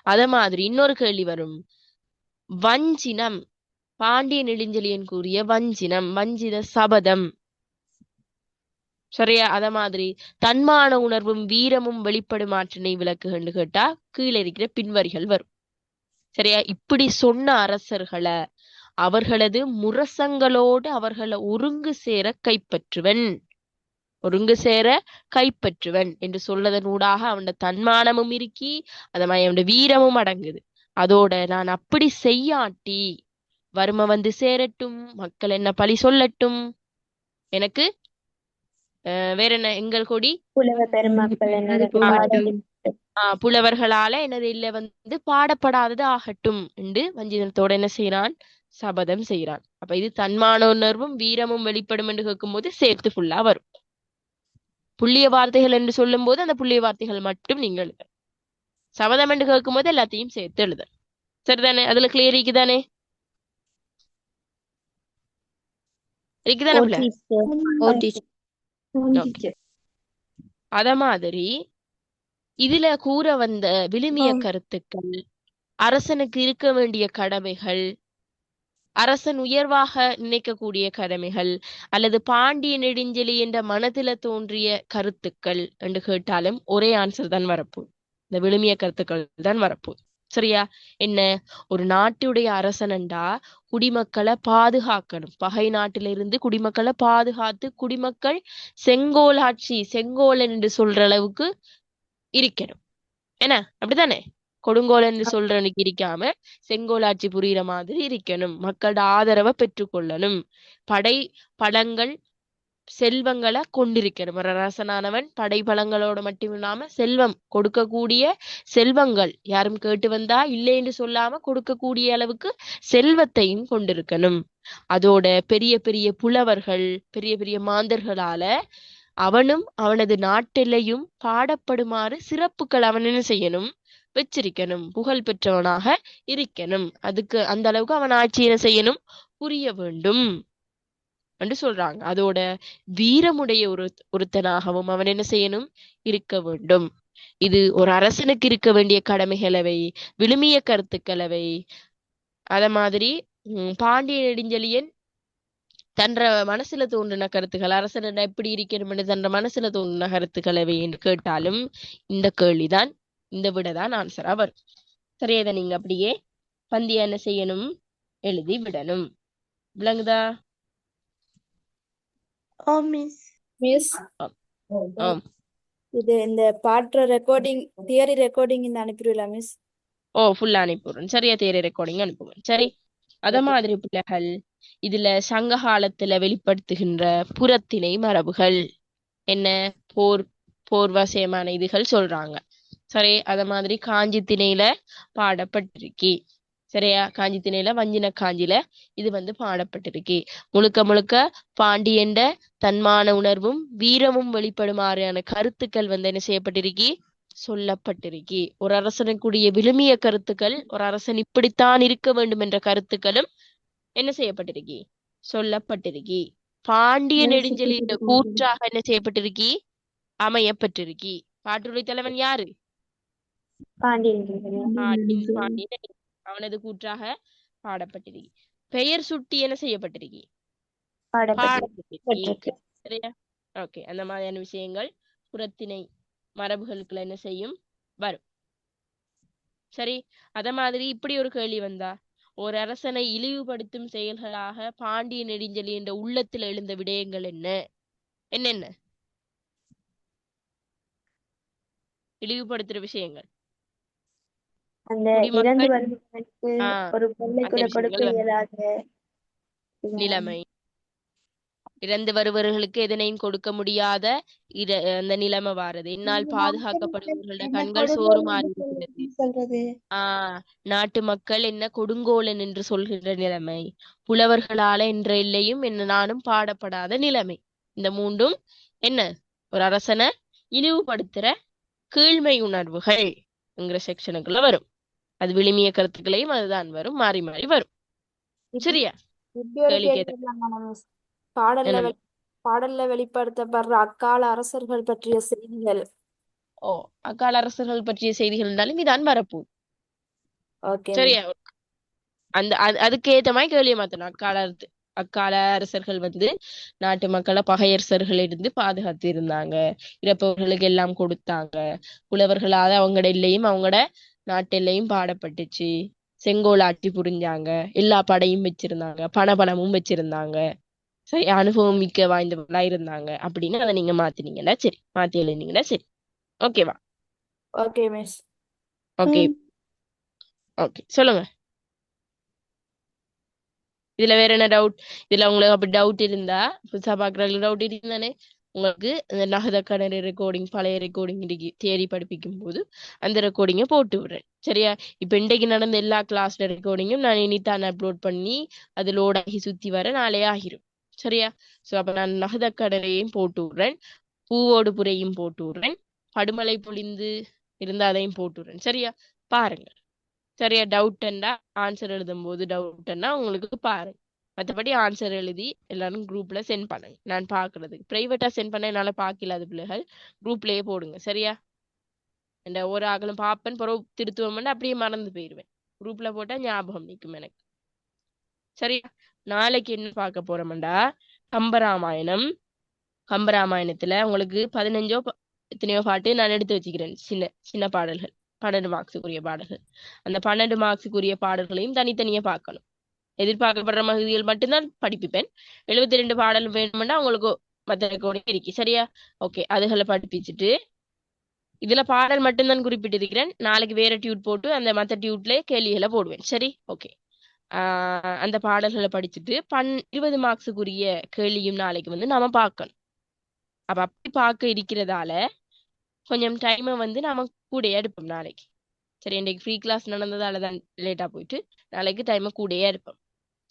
அத மாதிரி இன்னொரு கேள்வி வரும். வஞ்சினம், பாண்டிய நெடுஞ்செழியன் கூறிய வஞ்சினம், வஞ்சித சபதம். சரியா? அத மாதிரி தன்மான உணர்வும் வீரமும் வெளிப்படும் ஆற்றினை விளக்குகன்னு கேட்டா கீழே இருக்கிற பின்வரிகள் வரும். சரியா? இப்படி சொன்ன அரசர்களை அவர்களது முரசங்களோடு அவர்களை ஒருங்கு சேர கைப்பற்றுவன், ஒருங்கு சேர கைப்பற்றுவன் என்று சொல்லதன் ஊடாக அவனோட தன்மானமும் இருக்கி அத மாதிரி அவனோட வீரமும் அடங்குது. அதோட நான் அப்படி செய்யாட்டி வறுமை வந்து சேரட்டும், மக்கள் என்ன பழி சொல்லட்டும், எனக்கு வேற என்ன, எங்கள் கொடி புலவ பெருமக்கள் அது என்னது போகட்டும். புலவர்களால எனது இல்ல வந்து பாடப்படாதது ஆகட்டும் என்று வஞ்சிதத்தோட என்ன செய்யறான், சபதம் செய்யறான். அப்ப இது தன்மான உணர்வும் வீரமும் வெளிப்படும் என்று கேட்கும்போது சேர்த்து ஃபுல்லா வரும். புள்ளிய வார்த்தைகள் என்று சொல்லும் போது அந்த புள்ளிய வார்த்தைகள் மட்டும் நீங்க எழுத. சபதம் என்று கேட்கும் போது எல்லாத்தையும் சேர்த்து எழுத. சரிதானே? அதுல கிளியர் இருக்குதானே? இருக்குதானே புள்ள? Okay. அத மாதிரி இதுல கூற வந்த விழுமிய கருத்துக்கள், அரசனுக்கு இருக்க வேண்டிய கடமைகள், அரசன் உயர்வாக நினைக்கக்கூடிய கடமைகள், அல்லது பாண்டிய நெடுஞ்செழி என்ற மனதில தோன்றிய கருத்துக்கள் என்று கேட்டாலும் ஒரே ஆன்சர் தான் வரப்போகுது. இந்த விழுமிய கருத்துக்கள் தான் வரப்போகுது. சரியா? என்ன, ஒரு நாட்டுடைய அரசனண்டா குடிமக்களை பாதுகாக்கணும், பகை நாட்டிலிருந்து குடிமக்களை பாதுகாத்து குடிமக்கள் செங்கோலாட்சி, செங்கோலன் என்று சொல்ற அளவுக்கு இருக்கணும். என்ன, அப்படித்தானே? கொடுங்கோல் என்று சொல்றனுக்கு இருக்காம செங்கோலாட்சி புரியுற மாதிரி இருக்கணும், மக்களோட ஆதரவை பெற்றுக்கொள்ளணும், படை பலங்கள் செல்வங்களை கொண்டிருக்கணும். ஒரு அரசனானவன் படை பலங்களோட மட்டும் இல்லாம செல்வம் கொடுக்கக்கூடிய செல்வங்கள், யாரும் கேட்டு வந்தா இல்லை என்று சொல்லாம கொடுக்கக்கூடிய அளவுக்கு செல்வத்தையும் கொண்டிருக்கணும். அதோட பெரிய பெரிய புலவர்கள், பெரிய பெரிய மாந்தர்களால அவனும் அவனது நாட்டிலையும் பாடப்படுமாறு சிறப்புகள் அவன் என்ன செய்யணும், வச்சிருக்கணும், புகழ் பெற்றவனாக இருக்கணும். அதுக்கு அந்த அளவுக்கு அவன் ஆட்சி என்ன செய்யணும், புரிய வேண்டும் என்று சொல்றாங்க. அதோட வீரமுடைய ஒருத்தனாகவும் அவன் என்ன செய்யணும், இருக்க வேண்டும். இது ஒரு அரசனுக்கு இருக்க வேண்டிய கடமைகளவை, விழுமிய கருத்துக்களவை. அத மாதிரி பாண்டிய நெடுஞ்செழியன் தன்ற மனசுல தோன்றின கருத்துக்கள், அரசன் எப்படி இருக்கணும் தன்ற மனசுல தோன்றின கருத்துக்களவை என்று கேட்டாலும் இந்த கேள்விதான், இந்த விடதான் ஆன்சரா வரும். சரியா? இதை நீங்க அப்படியே பந்தியா என்ன செய்யணும், எழுதி விடணும். விளங்குதா? மிஸ் ஆம். இது இந்த பாட்டுற ரெக்கார்டிங், தியரி ரெக்கார்டிங் இந்த அனுப்பிடுவீங்களா மிஸ்? ஃபுல்லா அனுப்பிடுறேன். சரியா? தேரை ரெக்கார்டிங் அனுப்புவேன். சரி. அத மாதிரி பிள்ளைகள் இதுல சங்க காலத்துல வெளிப்படுத்துகின்ற புறத்திணை மரபுகள் என்ன, போர்வசியமான இதுகள் சொல்றாங்க. சரி. அத மாதிரி காஞ்சி திணையில பாடப்பட்டிருக்கி. சரியா? காஞ்சி திணையில வஞ்சின காஞ்சில இது வந்து பாடப்பட்டிருக்கி. முழுக்க முழுக்க பாண்டியண்ட தன்மான உணர்வும் வீரமும் வெளிப்படுமாறான கருத்துக்கள் வந்து என்ன செய்யப்பட்டிருக்கி, சொல்லப்பட்டிருக்கி. ஒரு அரசனுக்குரிய விழுமிய கருத்துக்கள், ஒரு அரசன் இப்படித்தான் இருக்க வேண்டும் என்ற கருத்துக்களும் என்ன செய்யப்பட்டிருக்கி, சொல்லப்பட்டிருக்கி. பாண்டிய நெடுஞ்செழியன் கூற்றாக என்ன செய்யப்பட்டிருக்கி, அமையப்பட்டிருக்கி. பாட்டுரை தலைவன் யாரு? பாண்டியன். அவனது கூற்றாக பாடப்பட்டிருக்கி. பெயர் சுட்டி என்ன செய்யப்பட்டிருக்கி, பாடப்பட்டிருக்கி. சரியா? ஓகே. அந்த மாதிரியான விஷயங்கள் புறத்திணை மரபுகளுக்குள்ள என்ன செய்யும், வரும். சரி. அத மாதிரி இப்படி ஒரு கேள்வி வந்தா, ஒரு அரசனை இழிவுபடுத்தும் செயல்களாக பாண்டிய நெடுஞ்செழியன் என்ற உள்ளத்தில் எழுந்த விடயங்கள் என்ன, என்னென்ன இழிவுபடுத்துற விஷயங்கள்? அந்த இறந்து குடிமக்கள் வருபவர்களுக்கு ஒரு கொள்ளை அந்த கூட கொடுக்க விஷயங்கள் இயலாத நிலைமை. இறந்து வருபவர்களுக்கு எதனையும் கொடுக்க முடியாத அந்த நிலைமை வாரது. என்னால் பாதுகாக்கப்படுபவர்களோட என்ன கண்கள் சோறு கொடுங்கோல் மாறி என்று இருக்கிறது. சொல்றது நாட்டு மக்கள் என்ன கொடுங்கோலன் என்று சொல்கின்ற நிலைமை. புலவர்களால என்ற எல்லையும் என்ன நானும் பாடப்படாத நிலைமை. இந்த மூன்றும் என்ன ஒரு அரசனை இழிவுபடுத்துற கீழ்மை உணர்வுகள் என்கிற செக்ஷனுக்குள்ள வரும். அது விழுமிய கருத்துக்களையும் அதுதான் வரும், மாறி மாறி வரும். சரியா? இப்படி ஒரு கேள்வி கேள்வி கேட்ட கேட்கலாமா மிஸ்? பாடல்ல என்ன? பாடல்ல வெளிப்படுத்தப்படுற அக்கால அரசர்கள் பற்றிய செய்திகள். அக்கால அரசர்கள் பற்றிய செய்திகள் இருந்தாலும் இதான் வரப்போகுது. ஓகே சரியா? அதுக்கு ஏத்த மாதிரி கேள்வியை மாத்தணும். அக்கால அரசர்கள் நாட்டு மக்களை பகையரசர்கள் இருந்து பாதுகாத்து இருந்தாங்க. இறப்பவர்களுக்கு எல்லாம் கொடுத்தாங்க. புலவர்களால அவங்களோட எல்லையும் அவங்களோட நாட்டு எல்லையும் பாடப்பட்டுச்சு. செங்கோல் ஆட்சி புரிஞ்சாங்க. எல்லா படையும் வச்சிருந்தாங்க. பணமும் வச்சிருந்தாங்க. சரி, அனுபவம் மிக்க வாய்ந்தவங்களா இருந்தாங்க அப்படின்னு அதை நீங்க மாத்தினீங்கன்னா சரி, மாத்தி எழுதினீங்கன்னா சரி. ஓகேவா? Okay miss. ஓகே ஓகே, சொல்லுங்க. இதுல வேற என்ன டவுட்? இதுல உங்களுக்கு அப்படி டவுட் இருந்தா, புதுசா பாக்குறதுக்கு டவுட் இருந்தானே, உங்களுக்கு இந்த நகத கடனை ரெக்கார்டிங், பழைய ரெக்கார்டிங் தியரி படிப்பிக்கும் போது அந்த ரெக்கார்டிங்கை போட்டு விடுறேன். சரியா? இப்ப இன்றைக்கு நடந்த எல்லா கிளாஸ்ல ரெக்கார்டிங்கும் நான் இனித்தான் அப்லோட் பண்ணி அது லோட் ஆகி சுத்தி வர நாளே ஆகிரும். சரியா? சோ அப்ப நான் நகத கடனையும் போட்டு விடுறேன், பூவோடு புரையும் போட்டு விடுறேன், படுமலை பொழிந்து இருந்தா அதையும் போட்டு விடுறேன். சரியா? பாருங்க. சரியா? டவுட்னா ஆன்சர் எழுதும் போது டவுட்னா உங்களுக்கு பாருங்க. மற்றபடி ஆன்சர் எழுதி எல்லாரும் குரூப்ல சென்ட் பண்ணுங்க. நான் பாக்குறதுக்கு பிரைவேட்டா சென்ட் பண்ண என்னால பாக்கல. அது பிள்ளைகள் குரூப்லயே போடுங்க. சரியா? இந்த ஒரு ஆகலும் பாப்பேன், பிறகு திருத்துவம் அப்படியே மறந்து போயிடுவேன். குரூப்ல போட்டா ஞாபகம் நிற்கும் எனக்கு. சரியா? நாளைக்கு என்ன பார்க்க போறோம்டா, கம்பராமாயணம். கம்பராமாயணத்துல உங்களுக்கு 15 எத்தனையோ பாட்டு நான் எடுத்து வச்சுக்கிறேன். சின்ன சின்ன பாடல்கள், 12 மார்க்ஸுக்குரிய பாடல்கள். அந்த 12 மார்க்ஸுக்குரிய பாடல்களையும் தனித்தனியா பார்க்கணும். எதிர்பார்க்கப்படுற பகுதிகள் மட்டும்தான் படிப்பிப்பேன். 72 பாடல் வேணும்னா உங்களுக்கு மற்ற ரெக்கார்டிங் இருக்கு. சரியா? ஓகே, அதுகளை படிப்பிச்சுட்டு இதுல பாடல் மட்டும்தான் குறிப்பிட்டிருக்கிறேன். நாளைக்கு வேற டியூட் போட்டு அந்த மற்ற டியூட்ல கேள்விகளை போடுவேன். சரி? ஓகே. அந்த பாடல்களை படிச்சுட்டு 20 மார்க்ஸுக்குரிய கேள்வியும் நாளைக்கு நாம பார்க்கணும். அப்ப அப்படி பார்க்க இருக்கிறதால கொஞ்சம் டைமை நாம கூடயே எடுப்போம் நாளைக்கு. சரி, இன்னைக்கு ஃப்ரீ கிளாஸ் நடந்ததால தான் லேட்டா போயிட்டு நாளைக்கு டைமை கூடயே எடுப்போம்.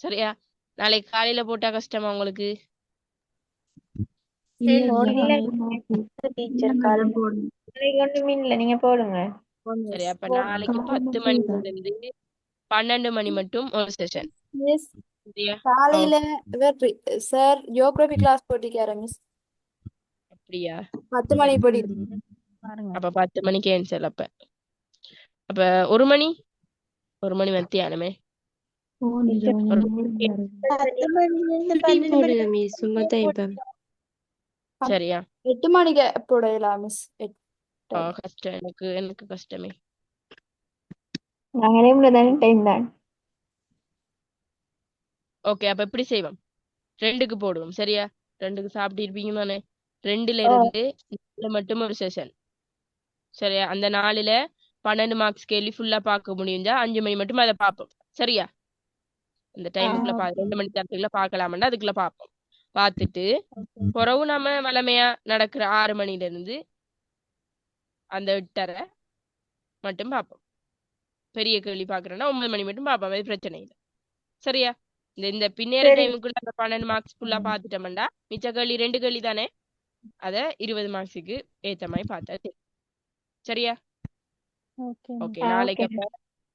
சரியா? நாளைக்கு காலையில போட்டா கஷ்டமா உங்களுக்கு? இல்ல டீச்சர் காலையில ஒண்ணுமே இல்ல, நீங்க போடுங்க. சரி, அப்ப நாளைக்கு 10 மணில இருந்து 12 மணி மட்டும் ஒரு செஷன். மிஸ் சரியா? காலையில சார் ஜியோகிராபி கிளாஸ் போட்டிக்கார மிஸ். அப்படியா? 10 மணி படி. அப்ப 10 மணிக்கு கேன்சல். அப்ப 1 மணி மத்தியானமே. டீச்சர் 10 மணிலிருந்து 12 மணி சரியா? 8 மணிக்கு போடலாம் மிஸ். கஷ்டம், எனக்கு கஷ்டமே. நாங்களே தானே டைம் தான். ஓகே, அப்ப எப்படி செய்வோம்? 2க்கு போடுவோம். சரியா? 2க்கு சாப்பிட்டு இருப்பீங்க தானே? 2ல இருந்து 4 மட்டும் ஒரு செஷன். சரியா? அந்த 4ல 12 மார்க்ஸ் கேள்வி ஃபுல்லா பார்க்க முடிஞ்சா 5 மணி மட்டும் அதை பார்ப்போம். சரியா? அந்த டைமுக்குள்ள 2 மணி நேரத்துக்குள்ள பார்க்கலாம்னா அதுக்குள்ள பார்ப்போம். பார்த்துட்டு பிறகு நம்ம வளமையா நடக்கிற 6 மணில இருந்து அந்த 8:30 மட்டும் பார்ப்போம். பெரிய கேள்வி பார்க்கறேன்னா 9 மணி மட்டும் பார்ப்போம். அது பிரச்சனை இல்லை. சரியா? இந்த பின்னேற டைமுக்குள்ள அந்த 12 மார்க்ஸ் ஃபுல்லா பார்த்துட்டோம்டா மிச்ச கேள்வி 2 கேள்வி தானே, அத 20 மார்க்ஸுக்கு ஏத்த மாதிரி பார்த்தா சரி. சரியா? ஓகே, நாளைக்கு அப்ப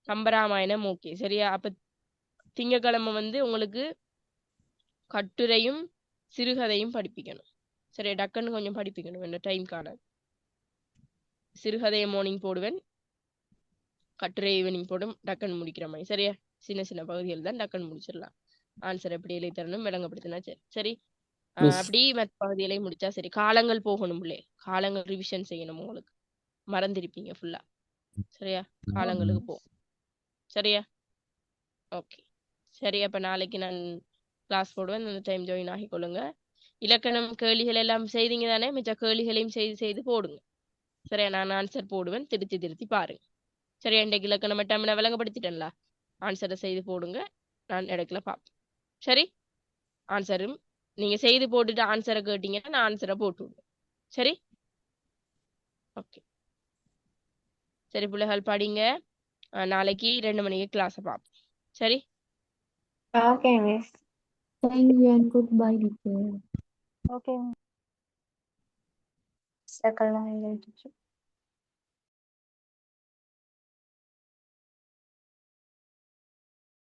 கம்பராமாயணம். ஓகே, சரியா? அப்ப திங்கட்கிழமை உங்களுக்கு கட்டுரையும் சிறுகதையும் படிப்பிக்கணும். சரியா? டக்குன்னு கொஞ்சம் படிப்பிக்கணும், என்ன டைம் காணாது. சிறுகதையை மார்னிங் போடுவேன், கட்டுரை ஈவினிங் போடும், டக்குன்னு முடிக்கிற மாதிரி. சரியா? சின்ன சின்ன பகுதிகள் தான், டக்குன்னு முடிச்சிடலாம். ஆன்சர் எப்படி எழுதி தரணும் விளங்கப்படுத்தினா சரி. சரி, அப்படி மற்ற பகுதிகளையும் முடிச்சா சரி. காலங்கள் போகணும், காலங்கள் ரிவிஷன் செய்யணும். உங்களுக்கு மறந்திருப்பீங்க ஃபுல்லா. சரியா? காலங்களுக்கு போ. சரியா? ஓகே, சரி. அப்ப நாளைக்கு நான் கிளாஸ் போடுவேன், அந்த டைம் ஜாயின் ஆகிக்கொள்ளுங்க. இலக்கணம் கேள்விகள் எல்லாம் செய்தீங்க தானே? மிச்ச கேள்விகளையும் செய்து போடுங்க. சரியா? நான் ஆன்சர் போடுவேன், திருத்தி பாருங்க. சரி, இன்றைக்கு இலக்கண டைம் நான் விளங்கப்படுத்திட்டேன்ல. ஆன்சரை செய்து போடுங்க, நான் இடத்துல பார்ப்பேன். சரி, ஆன்சரும் நீங்க செய்து போட்டுட்டு ஆன்சரை கேட்டீங்கன்னா நான் ஆன்சரை போட்டு விடுவேன். சரி, ஓகே. சரி பிள்ளைகள் படிங்க. நாளைக்கு 2 மணிக்கு கிளாஸை பார்ப்போம். சரி, okay miss. Thank you and goodbye, teacher. Okay miss.